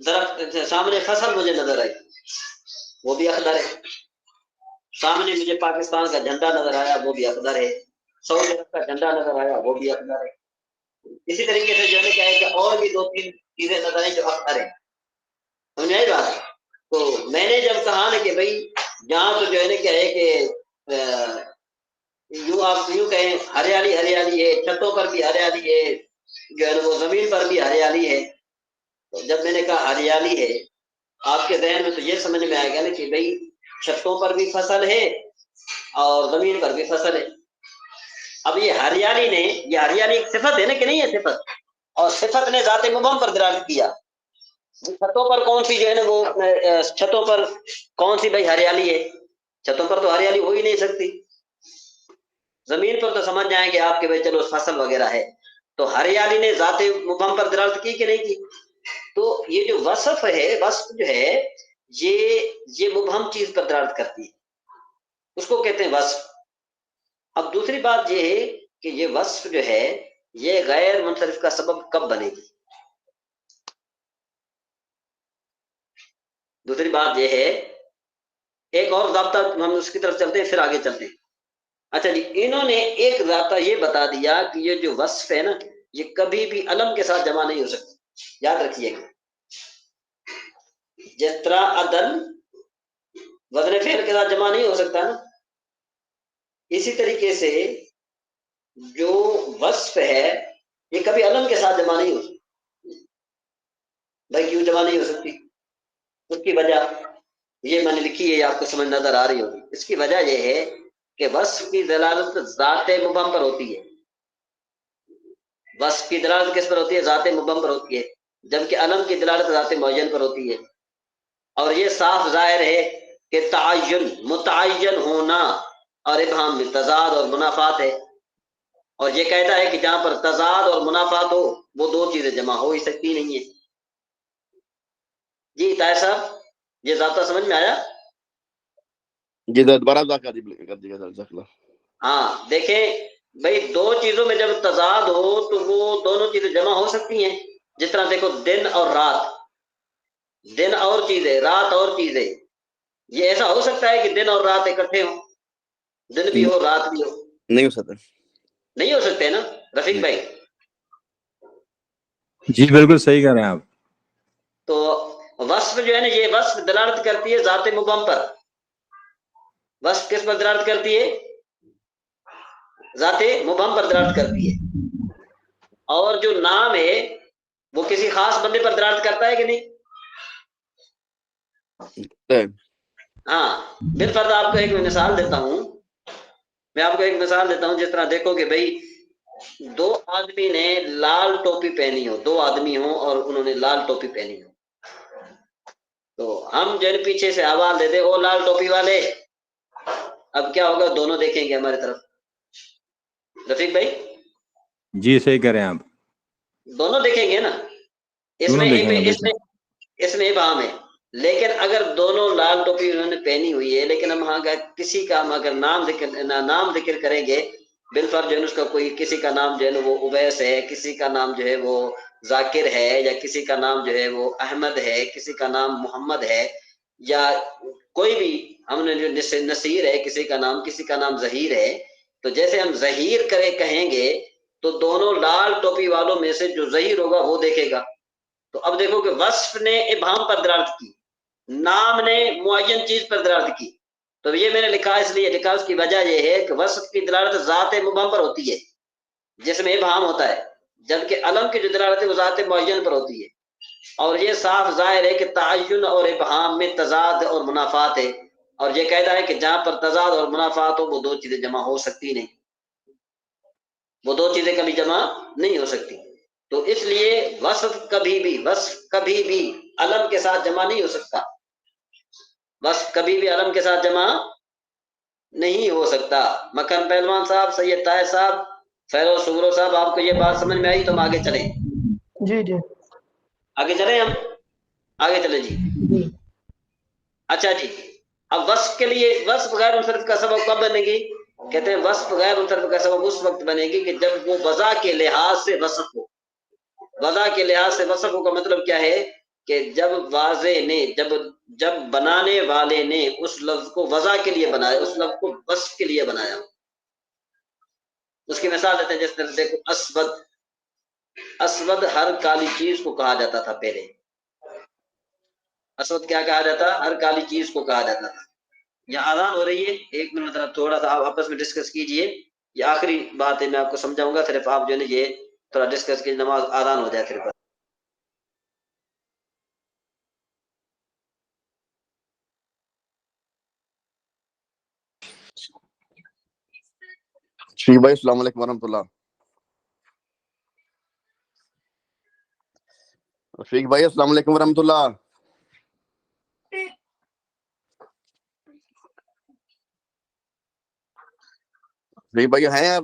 درخت، سامنے فصل مجھے نظر آئی، وہ بھی اخضر ہے. سامنے مجھے پاکستان کا جھنڈا نظر آیا، وہ بھی اخضر ہے. سعودی عرب کا جھنڈا نظر آیا، وہ بھی اخضر ہے. اسی طریقے سے جو ہے کیا ہے کہ اور بھی 2-3 چیزیں نظر آئی جو اخضر ہیں. سمجھ آئی بات؟ تو میں نے جب کہا نا کہ بھائی یہاں تو جو ہے نا کیا ہے کہ یوں آپ یوں کہیں ہریالی ہریالی ہے، چھتوں پر بھی ہریالی ہے، جو ہے نا وہ زمین پر بھی ہریالی ہے. تو جب میں نے کہا ہریالی ہے، آپ کے ذہن میں تو یہ سمجھ میں آئے گا نا کہ بھائی چھتوں پر بھی فصل ہے اور زمین پر بھی فصل ہے. اب یہ ہریالی نے، یہ ہریالی ایک صفت ہے نا کہ نہیں ہے صفت، اور صفت نے ذات مبہم پر دلالت کیا. چھتوں پر کون سی جو ہے نا وہ چھتوں پر کون سی بھائی ہریالی ہے؟ چھتوں پر تو ہریالی ہو ہی نہیں سکتی. زمین پر تو سمجھ جائیں گے آپ کے بھائی چلو فصل وغیرہ ہے. تو ہریالی نے ذات مبہم پر دلالت کی کہ نہیں کی؟ تو یہ جو وصف ہے، وصف جو ہے یہ مبہم چیز پر دلالت کرتی ہے، اس کو کہتے ہیں وصف. اب دوسری بات یہ ہے کہ یہ وصف جو ہے یہ غیر منصرف کا سبب کب بنے گی؟ دوسری بات یہ ہے، ایک اور ضابطہ ہم اس کی طرف چلتے ہیں پھر آگے چلتے ہیں. اچھا جی، انہوں نے ایک ضابطہ یہ بتا دیا کہ یہ جو وصف ہے نا یہ کبھی بھی علم کے ساتھ جمع نہیں ہو سکتی. یاد رکھیے گا، جس طرح عدل وزن فعل کے ساتھ جمع نہیں ہو سکتا نا، اسی طریقے سے جو وصف ہے یہ کبھی علم کے ساتھ جمع نہیں ہو سکتی. بھائی کیوں جمع نہیں ہو سکتی؟ اس کی وجہ یہ میں نے لکھی ہے، یہ آپ کو سمجھ نظر آ رہی ہوگی. اس کی وجہ یہ ہے کہ وصف کی دلالت ذات مبہم پر ہوتی ہے. وصف کی دلالت کس پر ہوتی ہے؟ ذات مبہم پر ہوتی ہے، جبکہ علم کی دلالت ذات معین پر ہوتی ہے. اور یہ صاف ظاہر ہے کہ تعین متعین ہونا اور ابہام میں تضاد اور منافات ہے. اور یہ کہتا ہے کہ جہاں پر تضاد اور منافات ہو وہ دو چیزیں جمع ہو ہی سکتی نہیں ہیں. جی طاہر صاحب، یہ ضابطہ سمجھ میں آیا؟ جی دوبارہ کر دیجیے گا. ہاں دیکھیں بھائی، دو چیزوں میں جب تضاد ہو تو وہ دونوں چیزیں جمع ہو سکتی ہیں. جس طرح دیکھو دن اور رات، دن اور چیزیں رات اور چیزیں، یہ ایسا ہو سکتا ہے کہ دن اور رات اکٹھے ہوں، دن بھی ہو رات بھی ہو؟ نہیں ہو سکتا. نہیں ہو سکتے نا رفیق بھائی؟ جی بالکل صحیح کہہ رہے ہیں آپ. تو وصف جو ہے نا، یہ وصف دلالت کرتی ہے ذات مبہم پر. وصف کس پر دلالت کرتی ہے؟ ذات مبہم پر دلالت کرتی ہے. اور جو نام ہے وہ کسی خاص بندے پر دلالت کرتا ہے کہ نہیں؟ ہاں بالفرض آپ کو ایک مثال دیتا ہوں، میں آپ کو ایک مثال دیتا ہوں. جس طرح دیکھو کہ بھائی دو آدمی نے لال ٹوپی پہنی ہو، دو آدمی ہوں اور انہوں نے لال ٹوپی پہنی ہو، تو ہم جن پیچھے سے آواز دیتے او لال ٹوپی والے، اب کیا ہوگا؟ دونوں دیکھیں گے ہماری طرف. رفیق بھائی جی صحیح کہہ رہے ہیں آپ. دونوں دیکھیں گے نا. اس دونوں میں دیکھیں گے بے اس میں شک. اس میں ابہام ہے. لیکن اگر دونوں لال ٹوپی انہوں نے پہنی ہوئی ہے، لیکن ہم وہاں کا کسی کا ہم اگر نام ذکر کریں گے، بالفرض جو ہے اس کا کوئی کسی کا نام جو ہے وہ اویس ہے، کسی کا نام جو ہے وہ ذاکر ہے، یا کسی کا نام جو ہے وہ احمد ہے، کسی کا نام محمد ہے، یا کوئی بھی ہم نے جو نصیر ہے کسی کا نام، کسی کا نام ظہیر ہے، تو جیسے ہم ظہیر کرے کہیں گے تو دونوں لال ٹوپی والوں میں سے جو ظہیر ہوگا وہ دیکھے گا. تو اب دیکھو کہ وصف نے ابہام پر دلالت کی، نام نے معین چیز پر دلالت کی. تو یہ میں نے لکھا اس لیے لکھا، اس کی وجہ یہ ہے کہ وصف کی دلالت ذات مبہم پر ہوتی ہے جس میں ابہام ہوتا ہے، جبکہ علم کی جو دلالت ہے وہ ذات معین پر ہوتی ہے. اور یہ صاف ظاہر ہے کہ تعین اور ابہام میں تضاد اور منافات ہے. اور یہ کہتا ہے کہ جہاں پر تضاد اور منافات ہو وہ دو چیزیں جمع ہو سکتی نہیں، وہ دو چیزیں کبھی جمع نہیں ہو سکتی. تو اس لیے وصف کبھی بھی علم کے ساتھ جمع نہیں ہو سکتا. وصف کبھی بھی علم کے ساتھ جمع نہیں ہو سکتا. مکھن پہلوان صاحب، سید طاہر صاحب، فیروز سغرو صاحب، آپ کو یہ بات سمجھ میں آئی تو ہم آگے چلیں. جی جی آگے چلیں، ہم آگے چلیں جی. اچھا جی، اب وصف کے لیے وصف غیر منصرف کا سبب کب بنے گی؟ کہتے ہیں وصف غیر منصرف کا سبب اس وقت بنے گی کہ جب وہ وضع کے لحاظ سے وصف ہو. وضع کے لحاظ سے وصف ہو کا مطلب کیا ہے کہ جب واضح نے جب بنانے والے نے اس لفظ کو وضع کے لیے بنایا، اس لفظ کو وصف کے لیے بنایا. اس کی مثال دیتے ہیں، جس طرح دیکھو اسود ہر کالی چیز کو کہا جاتا تھا پہلے. اسود کیا کہا جاتا؟ ہر کالی چیز کو کہا جاتا تھا. یہ آزان ہو رہی ہے، ایک منٹ تھوڑا سا آپ آپس میں ڈسکس کیجئے. یہ آخری بات ہے، میں آپ کو سمجھاؤں گا، صرف آپ جو ہے نا یہ تھوڑا ڈسکس کی، نماز آزان ہو جائے پھر. شفیق بھائی السلام علیکم ورحمۃ اللہ. شفیق بھائی السلام علیکم ورحمۃ اللہ. شفیق بھائی ہیں آپ؟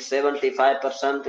75%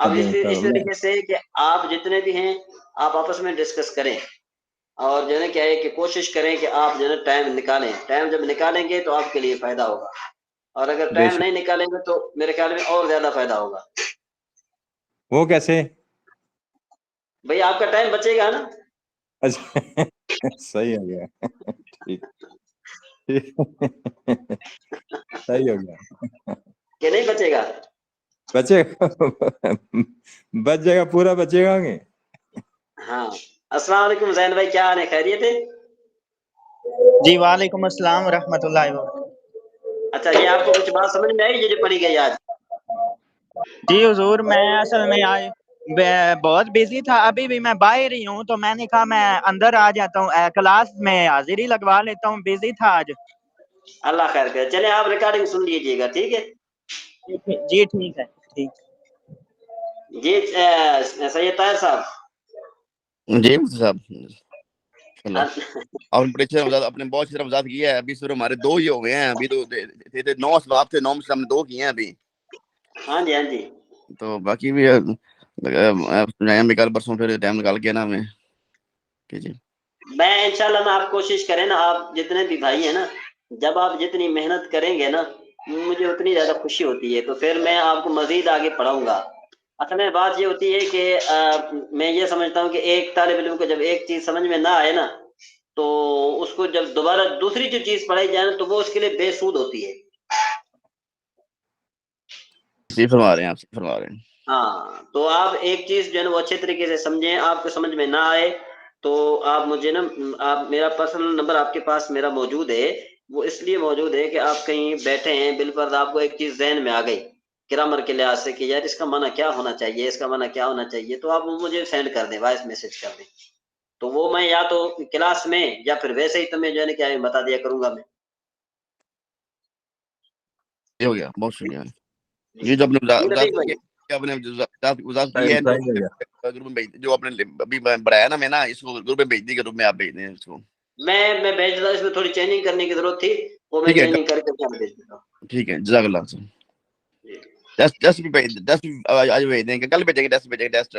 اب اس طریقے سے کہ آپ جتنے بھی ہیں آپ آپس میں ڈسکس کریں اور جو ہے کیا ہے کہ کوشش کریں کہ آپ جو ہے ٹائم نکالیں. ٹائم جب نکالیں گے تو آپ کے لیے فائدہ ہوگا, اور اگر ٹائم نہیں نکالیں گے تو میرے خیال میں اور زیادہ فائدہ ہوگا. وہ کیسے؟ بھئی آپ کا ٹائم بچے گا نا. اچھا صحیح ہو گیا, ٹھیک صحیح ہو گیا کہ نہیں بچے گا؟ بچے گا, بچ جائے گا, پورا بچے گا. ہاں. السلام علیکم زین بھائی, کیا حال ہے, خیریت ہے؟ جی وعلیکم السلام ورحمۃ اللہ وبرکاتہ. اچھا, یہ آپ کو کچھ بات سمجھ میں آئی جو پڑھی گئی آج؟ جی حضور, میں اصل میں آج بہت بزی تھا, ابھی بھی میں باہر ہی ہوں, تو میں نے کہا میں اندر آ جاتا ہوں, کلاس میں حاضری لگوا لیتا ہوں, بزی تھا آج. اللہ خیر کرے. چلے آپ ریکارڈنگ سن لیجئے گا, ٹھیک ہے جی ٹھیک ہے, ٹھیک. جی سید طاہر صاحب. جی صاحب آپ نے بہت طرف وضاحت کی ہے. ابھی صرف ہمارے 2 ہی ہو گئے ہیں, ابھی تو 9 اسباب تھے, 9 میں سے ہم نے 2 کیے ہیں ابھی. ہاں جی, ہاں جی. تو باقی بھی کل پرسوں پھر ٹائم نکال کے نا ہمیں. جی میں انشاءاللہ نا, آپ کوشش کریں نا, آپ جتنے بھی بھائی ہیں نا, جب آپ جتنی محنت کریں گے نا مجھے اتنی زیادہ خوشی ہوتی ہے, تو پھر میں آپ کو مزید آگے پڑھاؤں گا. اصل میں بات یہ ہوتی ہے کہ میں یہ سمجھتا ہوں کہ ایک طالب علم کو جب ایک چیز سمجھ میں نہ آئے نا, تو اس کو جب دوبارہ دوسری جو چیز پڑھائی جائے نا تو وہ اس کے لیے بے سود ہوتی ہے. فرما رہے ہیں, آپ فرما رہے ہیں. ہاں, تو آپ ایک چیز جو ہے نا وہ اچھے طریقے سے سمجھیں. آپ کو سمجھ میں نہ آئے تو آپ مجھے نا, آپ میرا پرسنل نمبر آپ کے پاس میرا موجود ہے, وہ اس لیے موجود ہے کہ آپ کہیں بیٹھے ہیں, بالفرض آپ کو ایک چیز ذہن میں آ گئی گرامر کے لحاظ سے کہ یار اس کا معنی کیا ہونا چاہیے, اس کا معنی کیا ہونا چاہیے, تو آپ مجھے سینڈ کر دیں, وائس میسج کر دیں, تو وہ میں یا تو کلاس میں یا پھر ویسے ہی تمہیں جو ہے نا کیا بتا دیا کروں گا میں. یہ ہو گیا, بہت شکریہ. یہ جو آپ نے وضاحت کی ہے گروپ میں جو آپ نے ابھی بڑھایا نا, میں نا اس کو گروپ میں بھیج دی, گروپ میں آپ بھیج دیں اس کو. میں بھیج دیتا ہوں, اس میں تھوڑی چینجنگ کرنے کی ضرورت تھی, وہ میں چینجنگ کر کے بھیج دیتا ہوں. ٹھیک ہے, جزاک اللہ. ٹیسٹ بھی آج بھیج دیں گے, کل بھیجیں گے ٹیسٹ,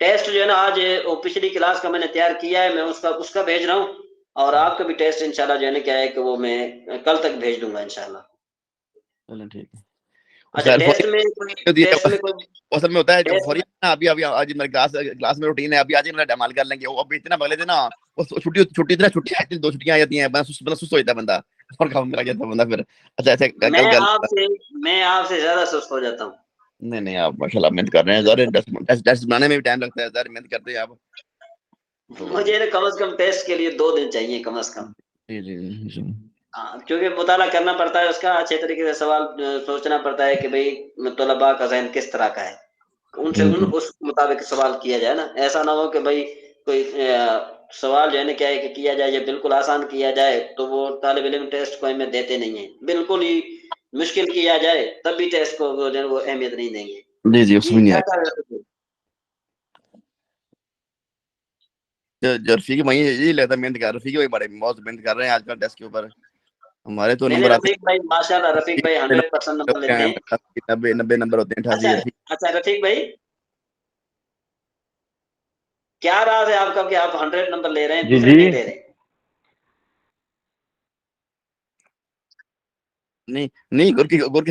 ٹیسٹ جو ہے نا آج پچھلی کلاس کا میں نے تیار کیا ہے, میں اس کا بھیج رہا ہوں, اور آپ کا بھی ٹیسٹ انشاءاللہ جو ہے نا کیا ہے کہ وہ میں کل تک بھیج دوں گا انشاءاللہ. چلیں ٹھیک ہے. اچھا, ٹیسٹ میں اصل میں ہوتا ہے جو فوری ابھی آج میرے کلاس میں روٹین ہے, ابھی آج میرا ڈیمال کر لیں گے, وہ ابھی اتنا بغلے تھے نا, چھٹی 2 چھٹیاں آ جاتی ہیں, سست ہو جاتا ہے بندہ, اور کام کرا جاتا ہے بندہ پھر. اچھا ایسے میں آپ سے زیادہ سست ہو جاتا ہوں. نہیں, آپ ماشاءاللہ محنت کر رہے ہیں, ٹیسٹ بنانے میں بھی ٹائم لگتا ہے, ظاہر محنت کرتے ہیں آپ. مجھے کم از کم ٹیسٹ کے لیے 2 دن چاہیے کم از کم. جی ہاں, کیونکہ مطالعہ کرنا پڑتا ہے اس کا, اچھے طریقے سے سوال سوچنا پڑتا ہے کہ بھئی طلباء کا ذہن کس طرح کا ہے, ان سے اس مطابق سوال کیا جائے نا. ایسا نہ ہو کہ بھئی کوئی سوال جو ہے نا کیا ہے کہ کیا جائے یا بالکل آسان کیا جائے تو وہ طالب علم ٹیسٹ کو اہمیت دیتے نہیں ہیں, بالکل ہی مشکل کیا جائے تب بھی ٹیسٹ کو وہ اہمیت نہیں دیں گے. جی اس میں نہیں رفیق بھائی یہی لگتا ہے محنت کر, رفیق بھائی بڑے بہت محنت کر رہے ہیں آج کل ٹیسٹ کے اوپر. ہمارے تو نمبر آتے رفیق بھائی ماشاءاللہ, رفیق بھائی 100% نمبر لیتے ہیں. 90 نمبر ہوتے ہیں, 88. اچھا رفیق بھائی, کیا راز ہے آپ کا کہ آپ 100 نمبر لے رہے ہیں, دوسرے نہیں لے رہے؟ نہیں گور کی بات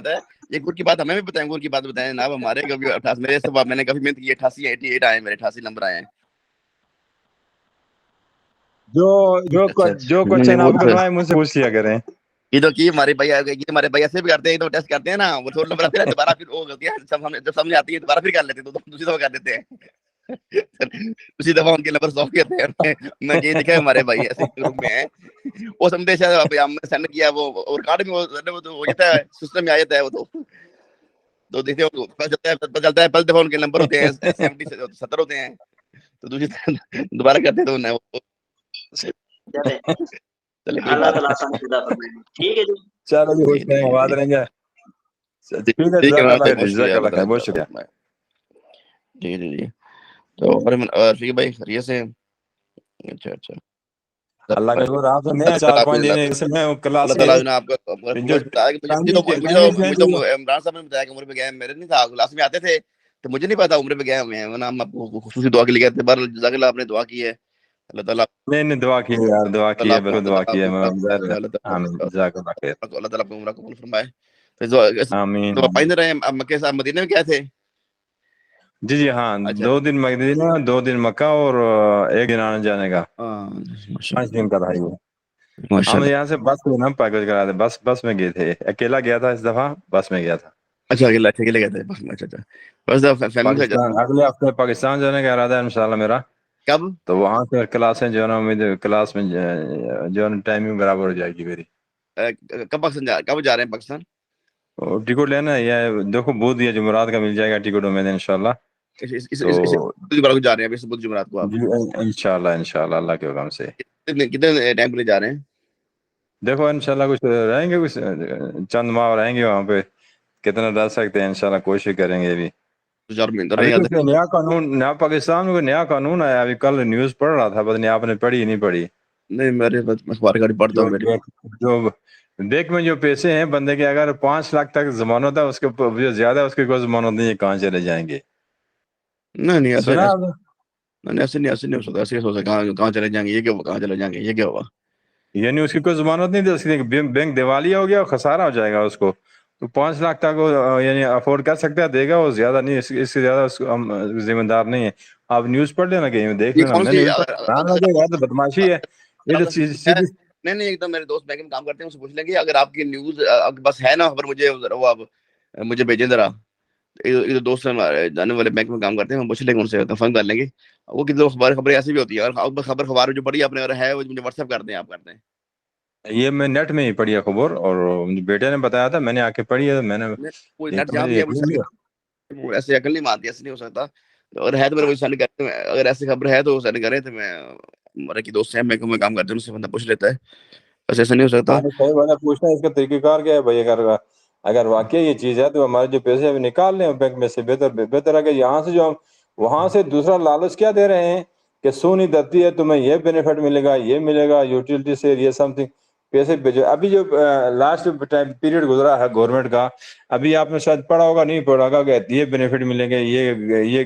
ہے, یہ گور کی بات ہمیں بھی بتائیں, گور کی بات بتائیں جناب. ہمارے کبھی میرے سب میں نے کبھی محنت کی, 88 آئے میرے, 88 نمبر آئے ہیں. جو کوشچن آپ بنوائے مجھ سے پوچھ لیا کریں. یہ تو کی ہمارے بھائی ایسے بھی کرتے ہیں, تو ٹیسٹ کرتے ہیں نا, وہ تھوڑا نمبر آتے ہیں دوبارہ پھر وہ غلطیاں جب سامنے آتی ہے دوبارہ پھر کر لیتے ہیں, تو دوسری دفعہ کر دیتے ہیں, اسی دفعہ ان کے نمبر 100 کہتے ہیں. میں یہ دیکھا ہمارے بھائی ایسے گروپ میں ہیں, وہ سمجھتے ہم نے سینڈ کیا, وہ ریکارڈ میں ہو جاتا ہے, سسٹم میں آ جاتا ہے, وہ تو دیکھتے ہو پتہ چلتا ہے پہلی دفعہ ان کے نمبر ہوتے ہیں 70 ہوتے ہیں, تو دوسری دوبارہ کرتے ہیں تو اللہ تعالیٰ آسان پیدا فرمائے. ٹھیک ہے جی, چلو جی, خوش رہیں, آباد رہیں گے. ٹھیک ہے, بہت شکریہ. جی تو رفیق بھائی خیریت سے. اچھا اللہ کا شکر آپ سے نیا 4 5 دن سے میں کلاس اللہ تعالیٰ نے آپ کو جو بتایا کہ مجھے تو عمران صاحب نے بتایا کہ عمرے پہ گئے، میرے نہیں تھا، کلاس میں آتے تھے تو مجھے نہیں پتا عمرے پہ گئے ہوئے ہیں، ورنہ ہم آپ کو خصوصی دعا کے لیے گئے تھے. بہرحال جزاک اللہ، آپ نے دعا کی ہے. اللہ تعالیٰ میں نے دعا کی ہے یار، دعا کی ہے، بالکل دعا کی ہے. آمین، اللہ جزاک اللہ خیر. تعالیٰ آپ کو عمرہ قبول فرمائے. آمین. تو پائندے رہے مکے سے مدینے میں کیا تھے؟ جی جی ہاں، اچھا 2 دن مدینہ، 2 دن مکہ اور 1 دن آنے جانے کا، 5 دن کا تھا یہ. ہم یہاں سے بس میں نا پیکج کرا تھے، بس میں گئے تھے. اکیلا گیا تھا اس دفعہ، بس میں گیا تھا. اچھا اکیلے گئے تھے. اچھا بس فیملی سے. پاکستان اگلے ہفتے پاکستان جانے کا ارادہ ہے انشاءاللہ میرا. کب؟ تو وہاں سے کلاسیں جو ہے نا، کلاس میں جو ہے نا ٹائمنگ برابر ہو جائے گی میری. کب پاکستان کب جا رہے ہیں پاکستان؟ ٹکٹ لینا ہے یا دیکھو بدھ یا جمعرات کا مل جائے گا ٹکٹ امید انشاءاللہ. تو جا رہے ہیں بدھ جمعرات کو آپ؟ انشاءاللہ اللہ کے حکم سے. کتنے ٹائم کے لیے جا رہے ہیں؟ دیکھو انشاءاللہ کچھ رہیں گے، کچھ چند ماہ رہیں گے وہاں پہ. کتنا ڈال سکتے ہیں انشاءاللہ کوشش کریں گے. ابھی ابھی نیا قانون، نیا پاکستان میں نیا قانون آیا. ابھی کل نیوز پڑھ رہا تھا، پتہ نہیں آپ نے پڑھی نہیں پڑھی. نہیں میرے اخبار کا پڑھتا ہوں. جو دیکھ میں جو پیسے ہیں بندے کے، اگر 5 لاکھ تک ضمانت ہے اس کے جو زیادہ اس کی کوئی ضمانت نہیں ہے، کہاں چلے جائیں گے؟ نہیں ایسے سنا نہیں ہو سکتا. ایسے ہو سکتا کہاں چلے جائیں گے؟ یہ کیا ہوا؟ کہاں چلے جائیں گے؟ یہ کیا ہوا؟ یعنی اس کی کوئی ضمانت نہیں تھی، بینک دیوالیہ ہو گیا، خسارہ ہو جائے گا اس کو. تو 5 لاکھ تک وہ یعنی افورڈ کر سکتا ہے، دے گا. وہ زیادہ نہیں، اس سے زیادہ ہم ذمہ دار نہیں ہے. آپ نیوز پڑھ لینا، کہیں دیکھ لینا. میں نیوز پڑھ بدماشی ہے یہ تو سیدھی. نہیں ایک دم میرے دوست بینک میں کام کرتے ہیں، ان سے پوچھ لیں گے اگر آپ کی نیوز آپ کے پاس ہے نا خبر، مجھے بھیجیں ذرا. ادھر دوست جانے والے بینک میں کام کرتے ہیں، ہم پوچھ لیں گے ان سے، کنفرم کر لیں گے. وہ کتنے خبریں ایسی بھی ہوتی ہے. اگر خبر جو پڑھی آپ نے اگر ہے وہ مجھے واٹس ایپ کر دیں، آپ کرتے ہیں. یہ میں نیٹ میں ہی پڑھی ہے خبر، اور مجھے بیٹے نے بتایا تھا، میں نے آ کے پڑھی ہے. میں نے نیٹ جہاں بھی ہے وہ ایسے عقل نہیں مانتی، ایسے نہیں ہو سکتا. اور ہے تو میرے سینڈ کرتے ہیں، اگر ایسی خبر ہے تو سینڈ کریں. تو میں ہمارے کی دوست ہیں بینک میں کام کرتے ہیں، ان سے بندہ پوچھ لیتا ہے. بس ایسا نہیں ہو سکتا. صحیح بات ہے، پوچھنا ہے اس کا طریقہ کار کیا ہے بھائی. اگر واقعی یہ چیز ہے تو ہمارے جو پیسے ابھی نکال لیں بینک میں سے. بہتر ہے کہ یہاں سے جو ہم وہاں سے دوسرا لالچ کیا دے رہے ہیں کہ سونی دتی ہے تمہیں یہ بینیفٹ ملے گا، یہ ملے گا، یوٹیلٹی سے یہ سم تھنگ پیسے بھیجو. ابھی جو لاسٹ پیریڈ گزرا ہے گورنمنٹ کا، ابھی آپ نے شاید پڑھا ہوگا، نہیں پڑھا ہوگا، کہ یہ بینیفٹ ملیں گے، یہ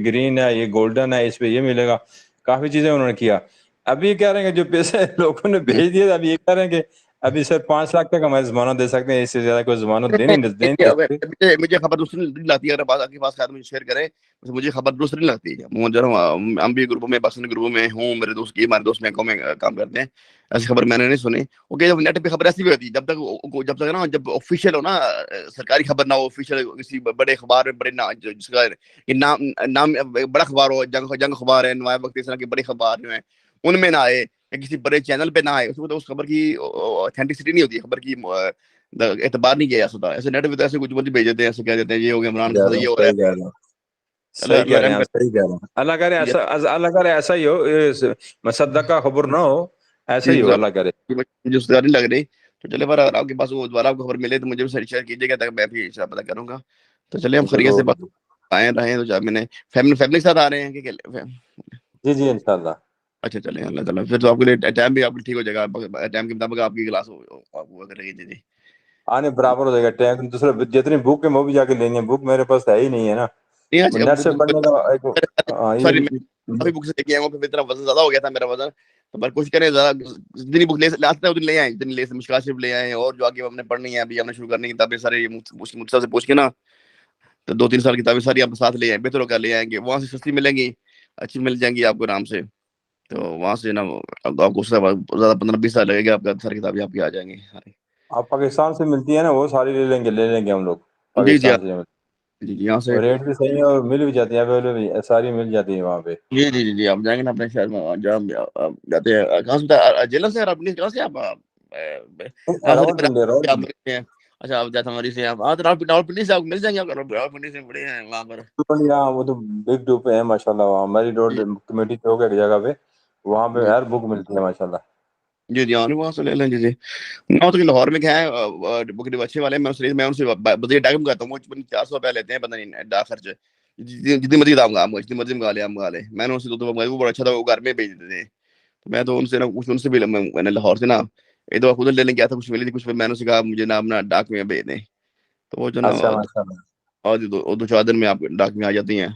گرین ہے، یہ گولڈن ہے، اس پہ یہ ملے گا. کافی چیزیں انہوں نے کیا. ابھی کہہ رہے ہیں کہ جو پیسے لوگوں نے بھیج دیے، ابھی یہ کہہ رہے ہیں کہ ابھی صرف 5 لاکھ تک ہماری ضمانت دے سکتے ہیں، اس سے زیادہ کوئی ضمانت دینی نہیں. مجھے خبر دوسری نہیں لاتی. اگر بات آپ کے پاس مجھے شیئر کریں، مجھے خبر دوسری نہیں لگتی. ہم بھی گروپوں میں، پاکستانی گروپوں میں ہوں، میرے دوست ہمارے دوست بینکوں میں کام کرتے ہیں. ایسی خبر میں نے نہیں سنی. اوکے، جب نیٹ پہ خبر ایسی بھی ہوتی ہے، جب تک نا جب آفیشیل ہو نا، سرکاری خبر نہ ہو، آفیشیل کسی بڑے اخبار میں، بڑے جس کا نام بڑا اخبار ہو، جنگ اخبار ہے، نوائب وقت، اس طرح کی بڑی اخبار جو ہیں ان میں نہ آئے، یا کسی بڑے چینل پہ نہ آئے، اس میں تو اس خبر کی اوتھینٹسٹی نہیں ہوتی، خبر کی اعتبار نہیں کیا جاتا. ایسے نیٹ پہ تو ایسے کچھ بندے بھیج دیتے ہیں، ایسے کہہ دیتے ہیں یہ ہو گیا، عمران کے ساتھ یہ ہو رہا ہے. صحیح کہہ رہے ہیں. اللہ کرے ایسا ہی ہو، مصدقہ خبر نہ ہو، ایسا ہی ہو، اللہ کرے. مجھے اس نہیں لگ رہی. تو چلے بار آپ کے پاس وہ دوبارہ آپ کو خبر ملے تو مجھے بھی شیئر کیجیے گا، تاکہ میں بھی پتہ کروں گا. تو چلے ہم خیریت سے آئے رہے. تو میں نے فیملی کے ساتھ آ رہے ہیں کہ جی انشاءاللہ. اچھا چلیں، اللہ تعالیٰ پھر تو آپ کے لیے ٹائم بھی آپ ٹھیک ہو جائے گا، ٹائم کے مطابق آپ کی کلاس ہوا کرے گی. جی آنے برابر ہو جائے گا ٹائم. دوسرے جتنی بک ہے وہ بھی جا کے لینی ہے. بک میرے پاس ہے ہی نہیں ہے نا، نیٹ سے پڑھنے کا. کافی بک سے لے کے آئے ہوں، پھر اتنا وزن زیادہ ہو گیا تھا میرا وزن. تو پر کوشش کریں جتنی بک لے آتے ہیں اتنی لے آئیں، جتنی لے مشکلات صرف لے آئیں. اور جو آگے ہم نے پڑھنی ہے، ابھی ہم نے شروع کرنی کتابیں سارے مجھ سے پوچھ کے نا، تو 2-3 سال کتابیں ساری آپ ساتھ لے آئیں، بہتر ہو کر لے آئیں گے. وہاں سے سستی ملیں گی، اچھی مل جائیں گی آپ کو آرام سے. تو وہاں سے نا آپ کو زیادہ 15-20 سال لگے گا، آپ کا ساری کتابیں آپ کی آ جائیں گی. آپ پاکستان سے ملتی ہے نا، وہ ساری لے لیں گے ہم لوگ جی پاکستان سے. جی یہاں سے ریٹ بھی صحیح ہے اور مل بھی جاتی ہے، اویلیبل ساری مل جاتی ہے وہاں پہ. جی آپ جائیں گے نا اپنے شہر میں، جہاں جاتے ہیں. کہاں سے جیلر سے کہاں سے آپ؟ اچھا آپ جاتا ہماری سے، آپ راولپنڈی سے آپ مل جائیں گے. راولپنڈی سے بڑے ہیں وہاں پر. وہ تو بگ ڈوپ ہے ماشاءاللہ. وہاں ہماری روڈ کمیٹی چوک ایک جگہ پہ، وہاں پہ ہر بک ملتی ہے ماشاءاللہ. جی وہاں سے لے لیں. جی میں تو لاہور میں کیا ہے بک ڈپو اچھے والے، میں ان سے بجے ڈاک میں کرتا ہوں. 400 روپیہ لیتے ہیں، پتہ نہیں ڈاک خرچ. جتنی مرضی دام گا، جتنی مرضی منگا لے. میں نے ان سے 2 بڑا اچھا تھا، وہ گھر میں بھیج دیتے ہیں. تو میں تو ان سے نا کچھ ان سے بھی میں نے لاہور سے نا ایک دفعہ خود لینے گیا تھا, کچھ ملی تھی کچھ, میں نے اسے کہا مجھے نا اپنا ڈاک میں بھیج دیں, تو وہ جو نا اچھا ماشاء اللہ اور دو چار دن میں آپ ڈاک میں آ جاتی ہیں.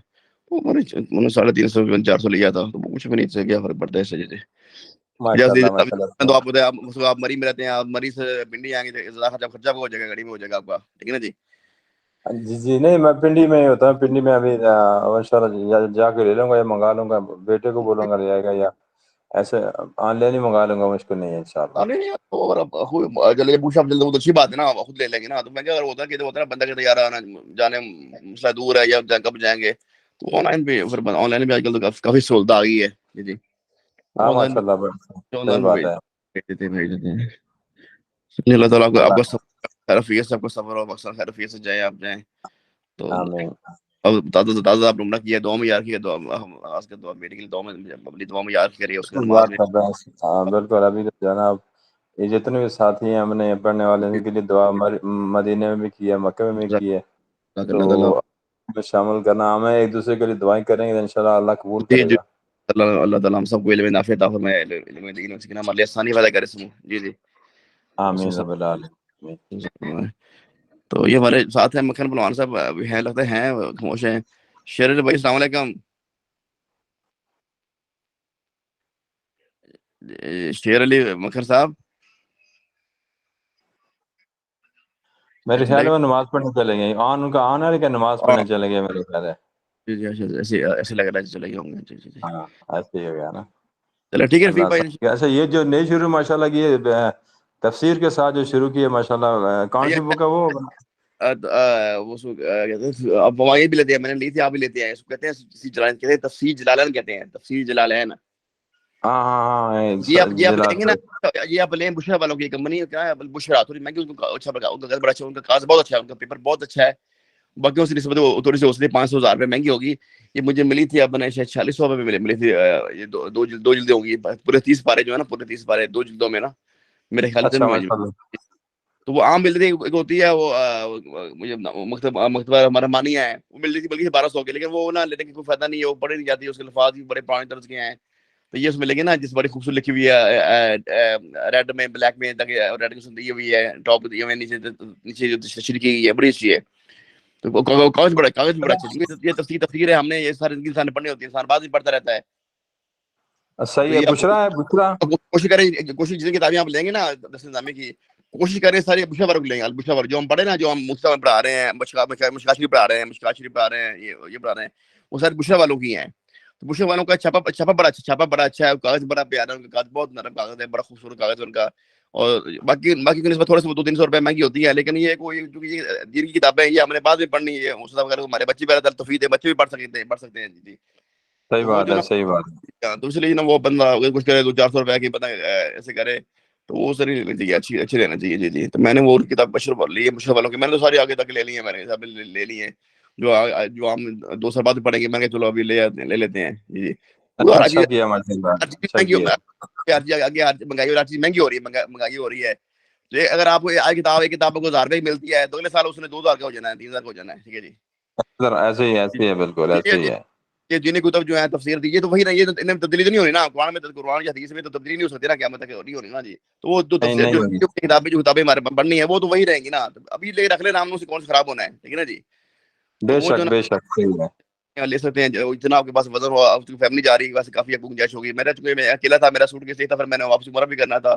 تو انہوں نے 350 400 لیا تھا, تو کچھ بھی نہیں سے کیا فرق پڑتا ہے اس سے. ماشاء اللہ تو آپ بتائیں آپ مری میں رہتے ہیں, آپ مری سے پنڈی آئیں گے تو خرچہ ہو جائے گا, گاڑی میں ہو جائے گا آپ کا, ٹھیک ہے نا جی. جی نہیں میں پنڈی میں ہی ہوتا ہوں, پنڈی میں ابھی انشاءاللہ جا کے لے لوں گا یا منگا لوں گا, بیٹے کو بولوں گا لے آئے گا, یا ایسے آن لائن ہی منگا لوں گا, مشکل نہیں ہے انشاءاللہ. چلے پوچھا جلدی اچھی بات ہے نا, خود لے لیں گے نا. تو میں کیا اگر ہوتا ہے بندہ کہتا یار آنا جانے مسئلہ دور ہے یا کب جائیں گے, تو آن لائن بھی پھر آن لائن بھی آج کل تو کافی سہولت آ گئی ہے. جی جی ہاں آن لائن ماشاء اللہ صحیح بات ہے. بھیج دیتے ہیں. اللہ تعالیٰ آپ کا خیرفیت سے, آپ کا سفر ہو, اکثر خیرفیت سے جائیں, آپ جائیں. تو آمین. اب تازہ آپ عمرہ کیا, دعا میں یاد کیا, آج کے دعا میرے کے لیے دعا میں یاد کریے, اس کے نماز میں. ہاں بالکل, ابھی تو جناب یہ جتنے بھی ساتھی ہیں ہم نے پڑھنے والے ان کے لیے دعا مدینے میں بھی کی ہے, مکہ میں بھی کی ہے, تو شامل کرنا, ہمیں ایک دوسرے کے لیے دعائیں کریں گے انشاءاللہ اللہ قبول کرے گا. اللہ تعالیٰ ہم سب کو علم نافع عطا فرمائے, علم دین و سکینہ ہمارے لیے آسانی پیدا کرے. جی جی آمین رب العالمین. تو یہ ہمارے ساتھ ہیں مکھن پہلوان صاحب ہیں, لگتے ہیں خاموش ہیں. شیر علی بھائی السلام علیکم. شیر علی مکھن صاحب میرے خیال میں نماز پڑھنے چلے گئے, ان کا آن ہے کہ نماز پڑھنے چلے گئے میرے خیال ہے. جی جی ایسے لگ رہا ہے چلے گئے ہوں گے. جی جی جی ہاں ایسے ہی ہو گیا نا. چلو ٹھیک ہے رفیق اللہ بھائی. اچھا یہ جو نئی شروع ماشاءاللہ کی تفسیر کے ساتھ جو شروع کی ہے ماشاءاللہ, کون سی بک ہے وہ؟ اب یہ بھی لیتے ہیں, میں نے لی تھی, آپ بھی لیتے ہیں, کہتے ہیں تفسیر جلالین, کہتے ہیں تفسیر جلالین. ہاں یہ آپ لیں گے نا, یہ آپ لیں بشرا والوں کی کمپنی کیا ہے, بشرا تھوڑی مہنگی, ان کا اچھا بڑا اچھا, ان کا کاغذ بہت اچھا ہے, ان کا پیپر بہت اچھا ہے, باقیوں سے نسبت تھوڑی سی اس لیے 500,000 روپے مہنگی ہوگی. یہ مجھے ملی تھی اب نے 4600 روپے ملی تھی. یہ دو جلدیں ہوں گی, پورے 30 پارے جو ہے نا, پورے 30 پارے 2 جلدوں میں نا, میرے خیال سے. تو وہ عام ملتی ہوتی ہے, وہ مکتبہ ہمارا مانیہ ہے, وہ مل رہی تھی بلکہ 1200 کی, لیکن وہ نہ لینے کی کوئی فائدہ نہیں ہے, وہ پڑھی نہیں جاتی, اس کے الفاظ بھی بڑے پرانے طرز کے ہیں. تو یہ اس میں لگے نا, جس بڑی خوبصورت لکھی ہوئی ہے ریڈ میں بلیک میں, ریڈ کی دی ہوئی ہے, ٹاپ دی ہوئی ہے, نیچے جو تشریح کی گئی ہے بڑی اچھی ہے. تو کاغذ بڑا اچھا, یہ تفسیر ہے, ہم نے یہ سارے انسان پڑھنی ہوتی ہے, انسان بعد بھی پڑھتا رہتا ہے. صحیح ہے. بشرا کوشش کریں, جتنی کتابیں آپ لیں گے نا دس نظامی کی, کوشش کریں ساری بشرا ورک لیں گے. البشرا ورک جو ہم پڑھے نا, جو ہم مصطفیٰ میں پڑھا رہے ہیں, مشکات شریف پڑھا رہے ہیں, مشکات شریف پڑھا رہے ہیں, یہ پڑھا رہے ہیں, وہ سارے بشرا والوں کی ہیں. تو بشرا والوں کا چھاپا بڑا اچھا ہے, کاغذ بڑا پیارا, ان کا کاغذ بہت نرم کاغذ ہے, بڑا خوبصورت کاغذ ہے ان کا. اور باقی کی نسبت تھوڑے سے 200-300 روپے مہنگی ہوتی ہے, لیکن یہ کوئی یہ دین کی کتابیں یہ ہم نے بعد میں پڑھنی ہے, ہمارے بچے بھی تفید ہے, بچے بھی پڑھ سکتے ہیں. جی صحیح بات ہے, صحیح بات ہے. تو اس لیے نا وہ بندہ اگر کچھ کرے 200-400 روپے کی پتہ ایسے کرے, تو وہ سر نہیں لینی چاہیے, اچھی رہنا چاہیے. جی جی تو میں نے وہ کتاب بشر لی ہے, بشر والوں کی, میں نے تو ساری آگے تک لے لی ہے, میں نے سب لے لی ہیں, جو ہم 2 سال بعد پڑھیں گے. میں نے چلو ابھی لے لیتے ہیں. جی جی اچھا کیا ماشاءاللہ, اچھا کیا. مہنگائی ہر چیز مہنگی ہو رہی ہے, مہنگائی ہو رہی ہے. اگر آپ کو ایک کتاب کو 1000 روپے کی ملتی ہے, تو اگلے سال اس نے 2000 کا ہو جانا ہے, 3000 کا ہو جانا ہے. ٹھیک ہے جی, ایسے ہی ہے, بالکل ایسے ہی ہے. یہ دینی کتب جو ہے تفسیر دی, یہ تو وہی نہیں, یہ تبدیلی تو نہیں ہونی نا, قرآن یا حدیث میں تو تبدیلی نہیں ہو سکتی نا, قیامت تک نہیں ہونی نا. جی تو وہ کتابیں ہمارے بننی ہے, وہ تو وہی رہیں گی نا. ابھی لے رکھ لینا, ہم سے کون سے خراب ہونا ہے. ٹھیک ہے نا جی, بے شک صحیح ہے. لے سکتے ہیں جتنا آپ کے پاس وزن ہوا, آپ کی فیملی جا رہی ہے, ویسے کافی گنجائش ہوگی. میں اکیلا تھا, میرا سوٹ کیس تھا, پھر میں نے واپس عمرہ بھی کرنا تھا.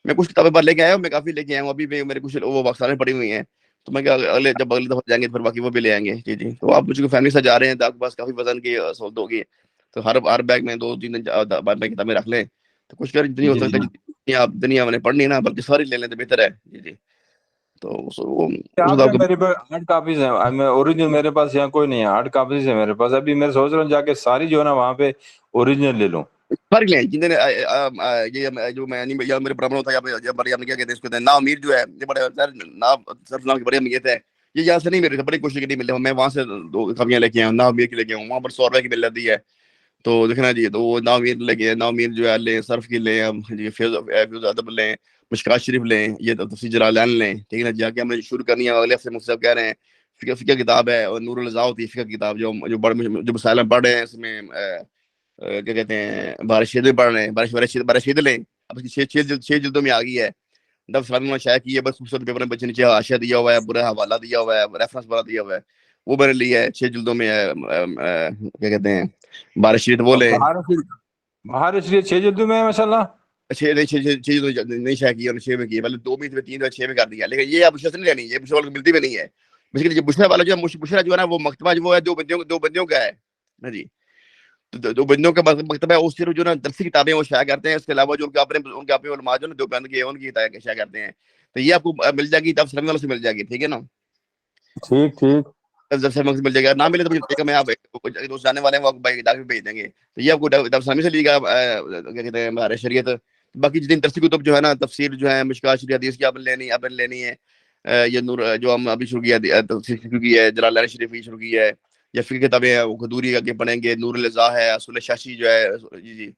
میں کچھ کتابیں پر لے کے آیا ہوں, میں کافی لے کے آیا ہوں, ابھی میرے کچھ وہ پاکستان میں پڑی ہوئی ہیں. تو میں جب اگلی دفعہ جائیں گے پھر باقی وہ بھی لے آئیں گے. جی جی تو آپ مجھے فیملی سے جا رہے ہیں, تو آپ کے پاس کافی وزن کی سہولت ہوگی, تو ہر بیگ میں 2-3 کتابیں رکھ لیں. تو کچھ کر جتنی ہو سکتا ہے, جتنی آپ دنیا میں نے پڑھنی ہے نا, بلکہ ساری لے لیں تو بہتر ہے. جی جی تو میرے پاس ہارڈ کاپیز ہیں, اوریجنل میرے پاس یہاں کوئی نہیں ہے, ہارڈ کاپیز ہے میرے پاس. ابھی میں سوچ رہا ہوں جا کے ساری جو ہے نا وہاں پہ اوریجنل لے لوں. فرق لیں جن یہ جو میں میرے برابر ہوتا ہے, کیا کہتے ہیں اس کو, نا امیر جو ہے, یہ بڑے نام کی بڑی امیت ہے. یہ یہاں سے نہیں مل رہی, بڑی کوشش کی نہیں مل رہی. میں وہاں سے 2 کاپیاں لے کے آؤں, نا امیر کی لے کے آؤں, وہاں پر 100 روپے کی مل جاتی ہے. تو دیکھنا جی, تو وہ نا امیر لے کے, نا امیر جو ہے لیں, صرف کی لیں, فیض ادب لیں, مشکات شریف لیں, یہ تفسیر جلالین لیں. ٹھیک ہے نا, جا کے ہم نے شروع کرنی ہے اگلے ہفتے. مفتی صاحب کہہ رہے ہیں فقہ کتاب ہے, اور نور الزا ہوتی ہے فقہ کتاب, جو مسائل پڑھ رہے ہیں اس میں کیا کہتے ہیں بارش شید پڑھ رہے ہیں, بارش شید لیں. اب 6 جلدوں میں آ گئی ہے. دب سلامی نے شائع کی ہے, بس خوبصورت پیپر میں بچے نیچے حاشیہ دیا ہوا ہے, برا حوالہ دیا ہوا ہے, ریفرنس والا دیا ہوا ہے, وہ میں نے لیا ہے. 6 جلدوں میں کیا کہتے ہیں بارش شید وہ لیں. بہار شریعت 6 جلدوں میں ہے ماشاءاللہ. 6 نہیں شائع کی, 6 میں کی, پہلے 2 میں 3 میں 6 میں کر دیا. لیکن یہ اب بشرا سے نہیں لینی, یہ بشرا والوں کو ملتی بھی نہیں ہے. بیسیکلی بشرا والا جو ہے, بشرا جو ہے نا وہ مکتبہ جو ہے 2 بندیوں کا ہے نا جی. تو 2 بندیوں کا مکتبہ ہے, اس صرف جو نا درسی کتابیں وہ شائع کرتے ہیں. اس کے علاوہ جو ان کے اپنے علماء جو نا 2 بند کے ان کی شائع کرتے ہیں. تو یہ آپ کو مل جائے گی, تب سلمی والوں سے مل جائے گی, ٹھیک ہے نا. ٹھیک جب سلمی سے مل جائے گا, نہ ملے تو مجھے بتائیے گا, میں آپ دوست جانے والے ہیں وہ ڈاک بھیج دیں گے. تو یہ آپ کو تب سلمی سے لیے گا کیا کہتے ہیں ہمارے شریعت. باقی جتنی درسی کتب جو ہے نا, تفسیر جو ہے, مشکات شریعت حدیث کی آپ نے لینی ہے. یہ نور جو ہم ابھی شروع کیا شروع کی ہے, جلالین شریف کی شروع کی ہے, یا فقہ کتابیں ہیں وہ خدوری آگے پڑھیں گے, نور الزا ہے, اصول شاشی جو ہے جی.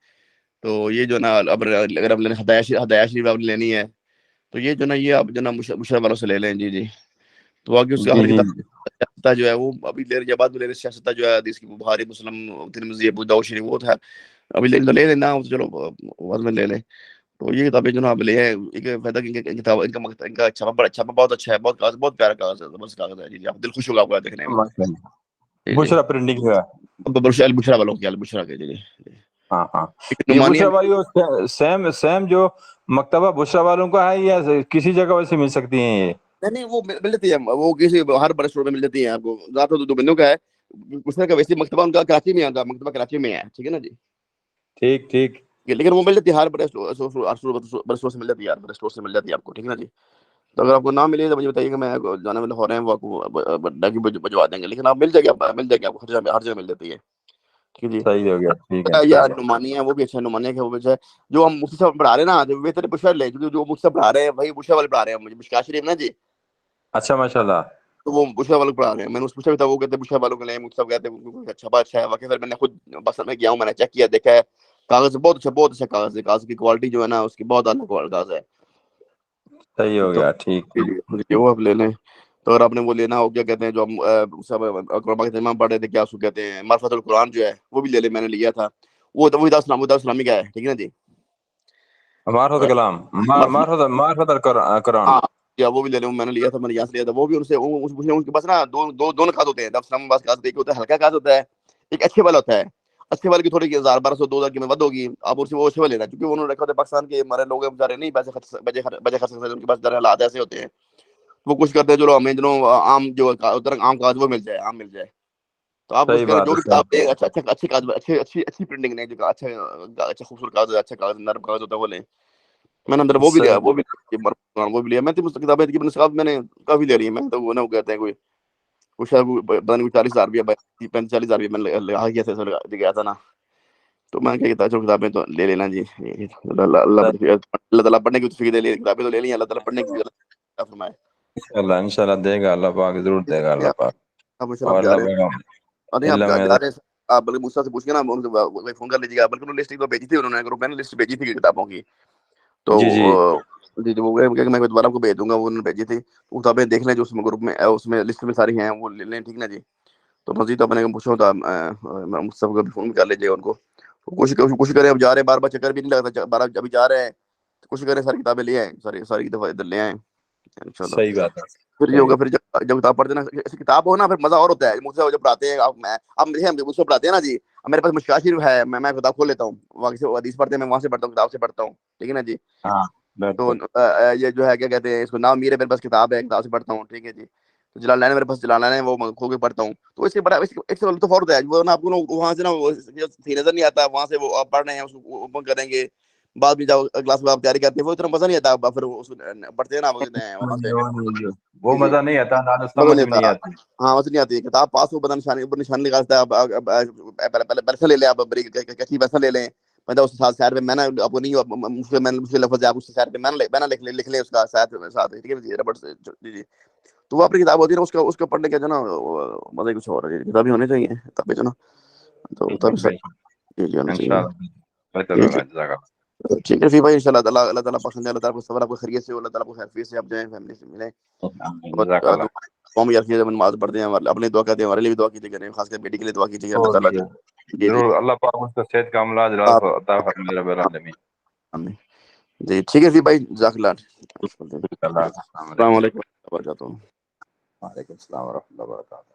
تو یہ جو نا اب اگر ہم ہدایہ شریف آپ لینی ہے تو یہ جو نا یہ آپ جو نا مشرف والوں سے لے لیں جی جی. تو باقی اس کا ہر کتاب جو ہے وہ ابھی لے رہے, بعد میں لے رہے سیاست جو ہے حدیث کی, بخاری مسلم ترمذی ابو داؤد شریف وہ تھا ابھی لے لینا, چلو بعد میں لے لیں. تو یہ کتابیں جو نا آپ لے ہیں, ایک فائدہ ان کا چھاپا بہت اچھا ہے, بہت پیارا کاغذ ہے, زبردست کاغذ ہے جی. آپ دل خوش ہوگا آپ کو دیکھنے میں. بشرا پرنٹنگ کا البشرا والوں کی, البشرا کے جی. ہاں ہاں, یہ بشرا والی سیم جو مکتبہ بشرا والوں کا ہے, یا کسی جگہ ویسے مل سکتی ہیں یہ؟ نہیں وہ مل جاتی ہے, وہ کسی ہر بڑے اسٹور میں مل جاتی ہے آپ کو. زیادہ 2 بندوں کا ہے بشرا کا, ویسے مکتبہ ان کا کراچی میں آتا, مکتبہ کراچی میں ہے, ٹھیک ہے نا جی. ٹھیک لیکن وہ مل جاتی ہے ہر بڑے اسٹور سے مل جاتی ہے, ہر بڑے اسٹور سے مل جاتی ہے آپ کو, ٹھیک ہے نا جی. تو اگر آپ کو نہ ملے تو مجھے بتائیے کہ میں جانے والے ہو رہے ہیں وہ آپ کو ڈاکی بھجوا دیں گے. لیکن آپ مل جائے گی, آپ کو ہر جگہ مل جاتی ہے, ٹھیک ہے جی. صحیح ہو گیا, ٹھیک ہے. یا نعمانی ہے, وہ بھی اچھا نعمانی ہے, وہ بھی اچھا ہے. جو ہم مفتی صاحب پڑھا رہے ہیں نا, بہتر بشرا لے, جو مفتی صاحب پڑھا رہے ہیں وہی بشرا والے پڑھا رہے ہیں مجھے, مشکات شریف نا جی. اچھا ماشاءاللہ. تو وہ بشرا والوں کو پڑھا رہے ہیں. میں نے اس پوچھا بھی تھا, وہ کہتے ہیں بشرا والوں کے لیں, مفتی صاحب کہتے ہیں اچھا ہے. واقعی پھر میں نے خود بس میں گیا ہوں, میں نے چیک کیا, دیکھا ہے کاغذ بہت اچھا کاغذ ہے. کاغذ کی کوالٹی جو ہے نا اس کی بہت اعلیٰ کاغذ ہے. صحیح ہو گیا, ٹھیک. وہ آپ لے لیں. تو اگر آپ نے وہ لینا ہو, کیا کہتے ہیں جو ہم قرآن پڑھ رہے تھے, کیا اس کو کہتے ہیں معرفت القرآن جو ہے, وہ بھی لے لیں. میں نے لیا تھا وہ اسلامی کا ہے, ٹھیک ہے نا جی. معرفت کلام, معرفت القرآن, یا وہ بھی لے لیں. میں نے لیا تھا, میں نے یہاں سے لیا تھا. وہ بھی ان کے پاس نا دو نکات ہوتے ہیں. اسلام آباد کاغذ ایک ہوتا ہے ہلکا کاغذ ہوتا ہے, ایک اچھے والا ہوتا ہے. اچھے والے کی تھوڑی 1000-1200 2000 کی ود ہوگی, آپ اسے وہ اچھے والے لینا, کیونکہ انہوں نے رکھا ہوتا ہے پاکستان کے ہمارے لوگ بیچارے نہیں پیسے بجے خرچ سکتے, ان کے پاس حالات ایسے ہوتے ہیں. وہ کچھ کرتے ہیں چلو ہمیں عام جو عام کاغذ وہ مل جائے, عام مل جائے. تو آپ اس کے جو بھی کتاب لیں اچھی کاغذ, اچھی پرنٹنگ لیں, جو اچھا خوبصورت کاغذ, اچھا کاغذ, نرم کاغذ ہوتا ہے وہ لیں. میں نے اندر وہ بھی لیا, وہ بھی لیا. میں کتابیں میں نے کافی لے رہی ہیں. میں تو وہ نا وہ کہتے ہیں کوئی پتہ نہیں 40,000 روپیہ 45,000 روپیہ میں لگا گیا تھا نا. تو میں کہتا چلو کتابیں تو لے لینا جی. اللہ تعالیٰ پڑھنے کی توفیق دے, کتابیں تو لے لی, اللہ تعالیٰ پڑھنے کی فرمائے. انشاءاللہ دے گا اللہ پاک, ضرور دے گا اللہ پاک. آپ جا رہے ہیں, آپ بلکہ مجھ سے پوچھ کے نا فون کر لیجیے گا. بلکہ لسٹ تو بھیجی تھی انہوں نے, گروپ میں لسٹ بھیجی تھی کتابوں کی. تو جی وہ میں دوبارہ کو بھیج دوں گا, وہ انہوں نے بھیجی تھی. وہ کتابیں دیکھ لیں جو اس میں گروپ میں اس میں لسٹ میں ساری ہیں, وہ لے لیں, ٹھیک نا جی. تو مزید اپنے پوچھو تو مجھ سے فون کر لیجیے ان کو. کوشش کریں, اب جا رہے ہیں, بار بار چکر بھی نہیں لگتا, ابھی جا رہے ہیں تو کوشش کریں ساری کتابیں لے آئیں, ساری دفعہ ادھر لے آئیں انشاءاللہ. صحیح بات ہے. پھر یہ ہوگا, پھر جب کتاب پڑھتے ہیں نا, کتاب ہو نا پھر مزہ اور ہوتا ہے. مجھ سے جب پڑھاتے ہیں آپ مجھ سے پڑھاتے ہیں نا جی, میرے پاس مشکات شریف ہے, میں کتاب کھول لیتا ہوں, وہاں سے حدیث پڑھتے ہیں, میں وہاں سے پڑھتا ہوں, کتاب سے پڑھتا ہوں, ٹھیک ہے نا جی. تو یہ جو ہے کیا کہتے ہیں اس کو, نام میرے پاس کتاب ہے, کتاب سے پڑھتا ہوں, ٹھیک ہے جی. تو جلالین میرے پاس جلالین ہے, وہ کھول کے پڑھتا ہوں. تو اس سے بڑا ایک سے لطف اور ہوتا ہے, وہ نا آپ کو وہاں سے نا نظر نہیں آتا, وہاں سے وہ آپ پڑھ رہے ہیں, اس کو اوپن کریں گے, بعد میں جاؤ کلاس میں آپ تیاری کرتے ہیں, وہ اتنا مزہ نہیں آتا. پھر پڑھتے ہیں نا وہاں سے وہ مزہ نہیں آتا, مزہ نہیں آتا. ہاں مزہ نہیں آتی. کتاب پاس ہو, پتہ نشانی نکالتا ہے, پیسہ لے لیں آپ, کچی پیسہ لے لیں, اس ساتھ سائڈ پہ میں نے آپ کو نہیں مشکل لفظ ہے, آپ اس سائڈ پہ میں لکھ لیں اس کا ساتھ, ٹھیک ہے جی, ربڑ سے جی. تو وہ اپنی کتاب ہوتی ہے نا, اس کا پڑھنے کا جو نا مزہ کچھ اور ہے. کتابیں ہونی چاہیے, کتابیں جو نا, تو جی ہونا چاہیے. ٹھیک ہے پھر بھائی, انشاءاللہ اللہ تعالیٰ پسند ہے, اللہ تعالیٰ کو صبر, آپ کو خیریت سے, اللہ تعالیٰ کو خیریت سے آپ جائیں, فیملی سے ملیں. قوم یار کی نماز پڑھتے ہیں, اپنے دعا کرتے ہیں, ہمارے لیے بھی دعا کیجیے, خاص کر بیٹی کے لیے دعا کیجیے, اللہ تعالیٰ جی ضرور اللہ پاک اس کو صحت کا عملہ آپ عطا فرمائے رب العالمین. آمین. جی ٹھیک ہے جی بھائی، جزاک اللہ. اللہ حافظ. السلام السلام علیکم. علیکم و رحمۃ اللہ وبرکاتہ. وعلیکم السلام ورحمۃ اللہ وبرکاتہ.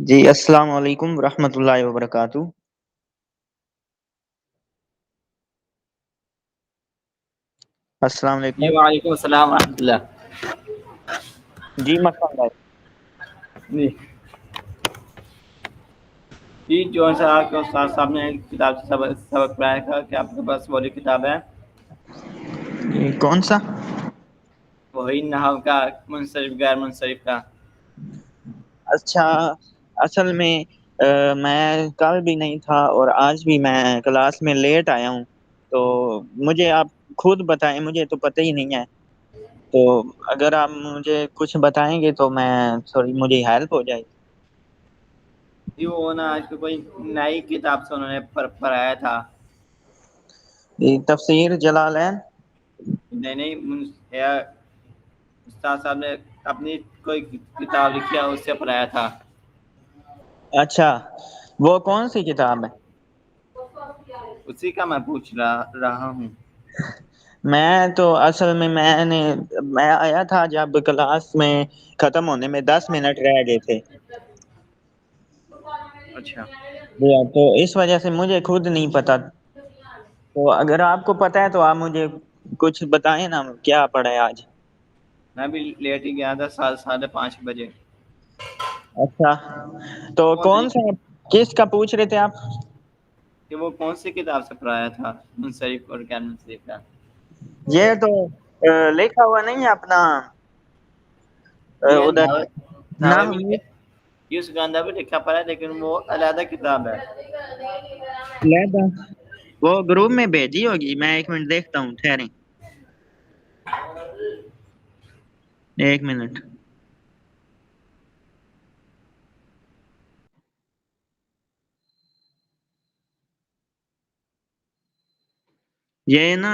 جی السلام علیکم ورحمۃ اللہ وبرکاتہ. السلام علیکم. جی وعلیکم السلام ورحمۃ اللہ. جی مسلم بھائی. جی جی جو سا آپ کے استاد صاحب نے کتاب سے سبق پڑھایا تھا کہ آپ کے پاس والی کتاب ہے کون سا؟ وہی نحو کا منصرف غیر منصرف کا. اچھا اصل میں میں کل بھی نہیں تھا اور آج بھی میں کلاس میں لیٹ آیا ہوں، تو مجھے آپ خود بتائیں، مجھے تو پتہ ہی نہیں ہے. تو اگر آپ مجھے کچھ بتائیں گے تو میں تھوڑی مجھے ہیلپ ہو جائے. جی وہ نا آج کوئی نئی کتاب سے انہوں نے پڑھایا تھا. تفسیر جلالین؟ نہیں استاد صاحب نے اپنی کوئی کتاب لکھی ہے اس سے پڑھایا تھا. اچھا وہ کون سی کتاب ہے؟ اسی کا میں پوچھ رہا ہوں. میں تو اصل میں آیا تھا جب کلاس میں ختم ہونے میں 10 منٹ رہ گئے تھے. اچھا تو اس وجہ سے مجھے خود نہیں پتا. تو اگر آپ کو پتا ہے تو آپ مجھے کچھ بتائیں نا، کیا پڑھا ہے آج؟ میں بھی لیٹ ہی گیا تھا 5:30 بجے. اچھا تو وہ کون سا، کس کا پوچھ رہے تھے آپ؟ کہ وہ کون سی کتاب سے پڑھایا تھا منصرف اور غیر منصرف کا. یہ تو لکھا ہوا نہیں ہے اپنا یہ ادھر ناوے نحو بھی اس کے اندر بھی لکھا پڑا ہے لیکن وہ علیحدہ کتاب ہے. علیحدہ؟ وہ گروپ میں بھیجی ہوگی، میں ایک منٹ دیکھتا ہوں، ٹھہریں ایک منٹ. یہ نا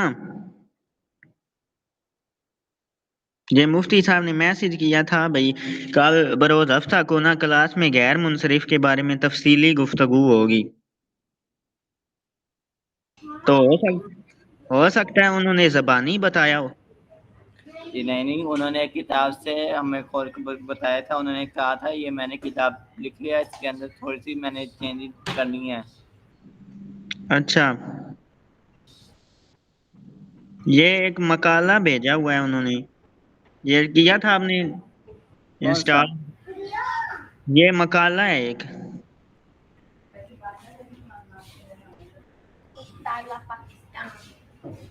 یہ مفتی صاحب نے میسج کیا تھا بھائی کل بروز ہفتہ کو نا کلاس میں غیر منصرف کے بارے میں تفصیلی گفتگو ہوگی. تو ہو سکتا ہے انہوں نے زبانی بتایا ہو. جی نہیں انہوں نے کتاب سے ہمیں کھول کے بتایا تھا. انہوں نے کہا تھا یہ میں نے کتاب لکھ لیا، اس کے اندر تھوڑی سی میں نے چینج کرنی ہے. اچھا یہ ایک مقالہ بھیجا ہوا ہے انہوں نے، یہ کیا تھا آپ نے کون سا؟ انسٹال؟ یہ مقالہ ہے ایک.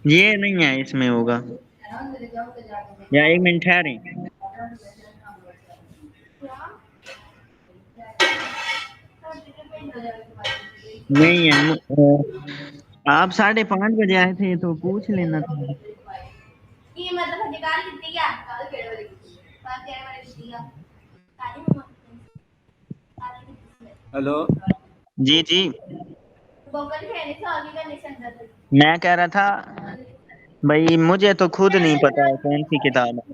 یہ نہیں ہے، اس میں ہوگا. یا ایک منٹ ٹھہریں. نہیں ہے. آپ 5:30 بجے آئے تھے تو پوچھ لینا تھا. ہلو جی جی میں کہہ رہا تھا بھائی مجھے تو خود نہیں پتا ہے کون سی کتاب ہے.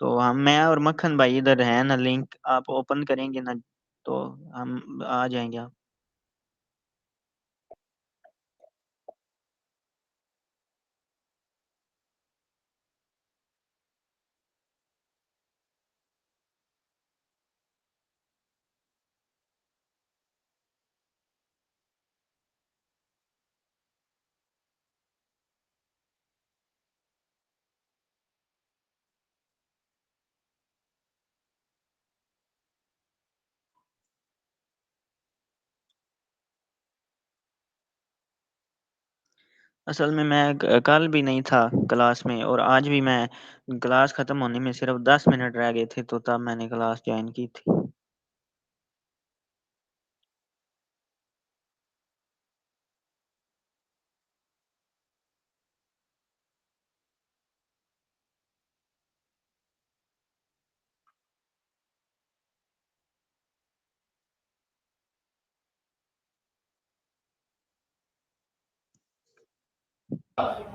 تو ہم میں اور مکھن بھائی ادھر ہے نا لنک آپ اوپن کریں گے نا تو ہم آ جائیں گے آپ اصل میں کل بھی نہیں تھا کلاس میں اور آج بھی میں کلاس ختم ہونے میں صرف 10 منٹ رہ گئے تھے تو تب میں نے کلاس جوائن کی تھی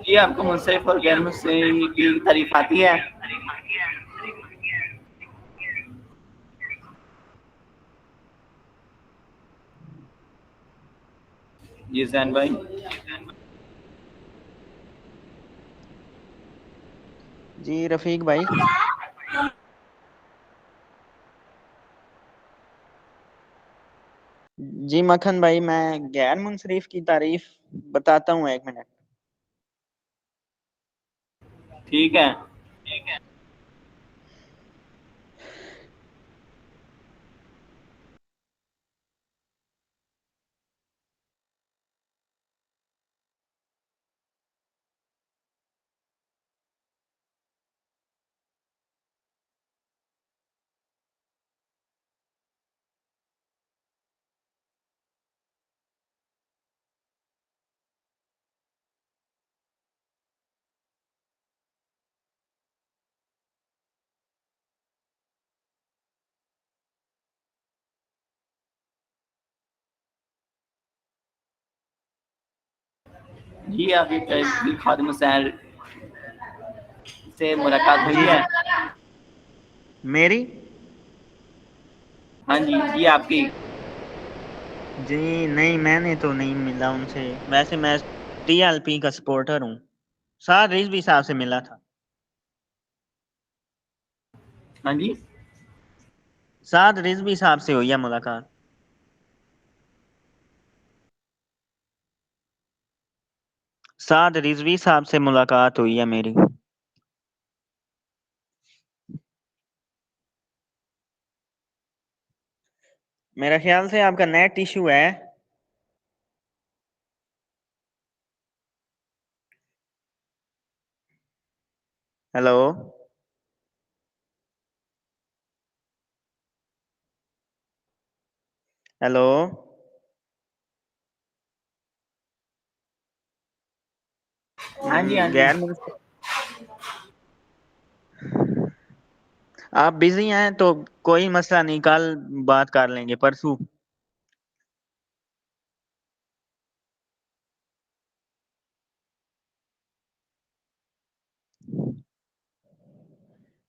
جی آپ کو منصرف اور غیر منصرف کی تعریف آتی ہے؟ جی زین بھائی جی رفیق بھائی جی مکھن بھائی میں غیر منصرف کی تعریف بتاتا ہوں 1 منٹ ٹھیک ہے جی آپ کی خادم حسین سے ملاقات جی ہوئی ہے؟ میری ہاں جی جی آپ کی جی نہیں میں نے تو نہیں ملا ان سے ویسے میں ٹی ایل پی کا سپورٹر ہوں سعد رضوی صاحب سے ملا تھا ہاں جی سعد رضوی صاحب سے ہوئی ہے ملاقات سعد رضوی صاحب سے ملاقات ہوئی ہے میری میرا خیال سے آپ کا نیٹ ایشو ہے ہیلو ہیلو ہاں جی ہاں جی غیر آپ بزی ہیں تو کوئی مسئلہ نہیں کل بات کر لیں گے پرسوں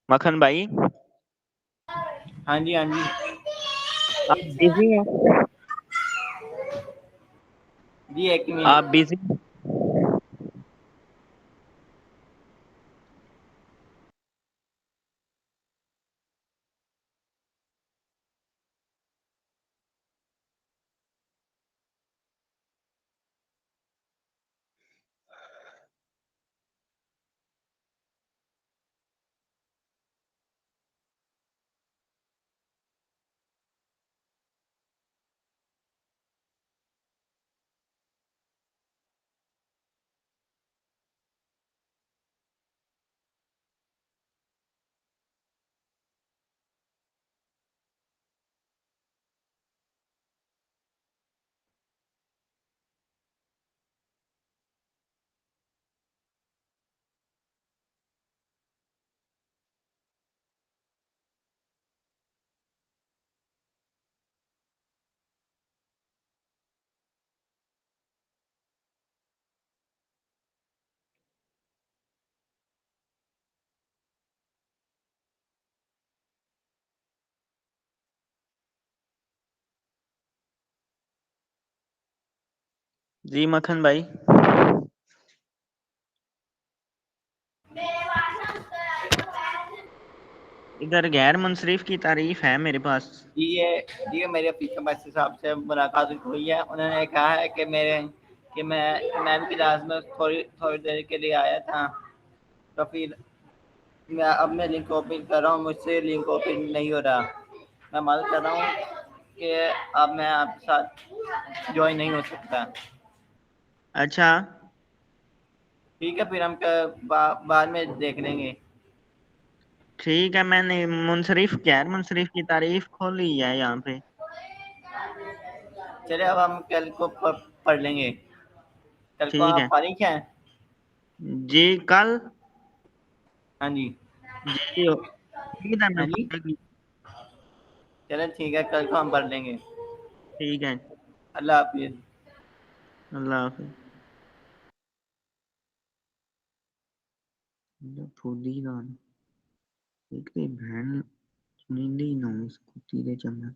مکھن بھائی ہاں جی ہاں جی آپ بزی ہیں جی ایک منٹ آپ بزی جی مکھن بھائی ادھر غیر منصرف کی تعریف ہے میرے پاس. یہ میرے پیچھے بس صاحب سے ملاقات ہوئی ہے. انہوں نے کہا ہے کہ میں بھی کلاس میں تھوڑی دیر کے لیے آیا تھا, تو پھر میں لنک اوپن کر رہا ہوں, مجھ سے لنک اوپن نہیں ہو رہا. میں مدد کر رہا ہوں کہ اب میں آپ کے ساتھ جوائن نہیں ہو سکتا. اچھا ٹھیک ہے, پھر ہم بعد میں دیکھ لیں گے. ٹھیک ہے, میں نے غیر منصرف کی تعریف کھولی ہے یہاں پہ. چلے اب ہم کل کو پڑھ لیں گے. کل کو ٹھیک ہے آپ فارغ ہیں؟ جی کل ہاں جی. جی ہاں جی چلے ٹھیک ہے, کل کو ہم پڑھ لیں گے. ٹھیک ہے, اللہ حافظ. اللہ حافظ. پھودی دان ایک بہن نیندی نہ اس کتی دے چنگا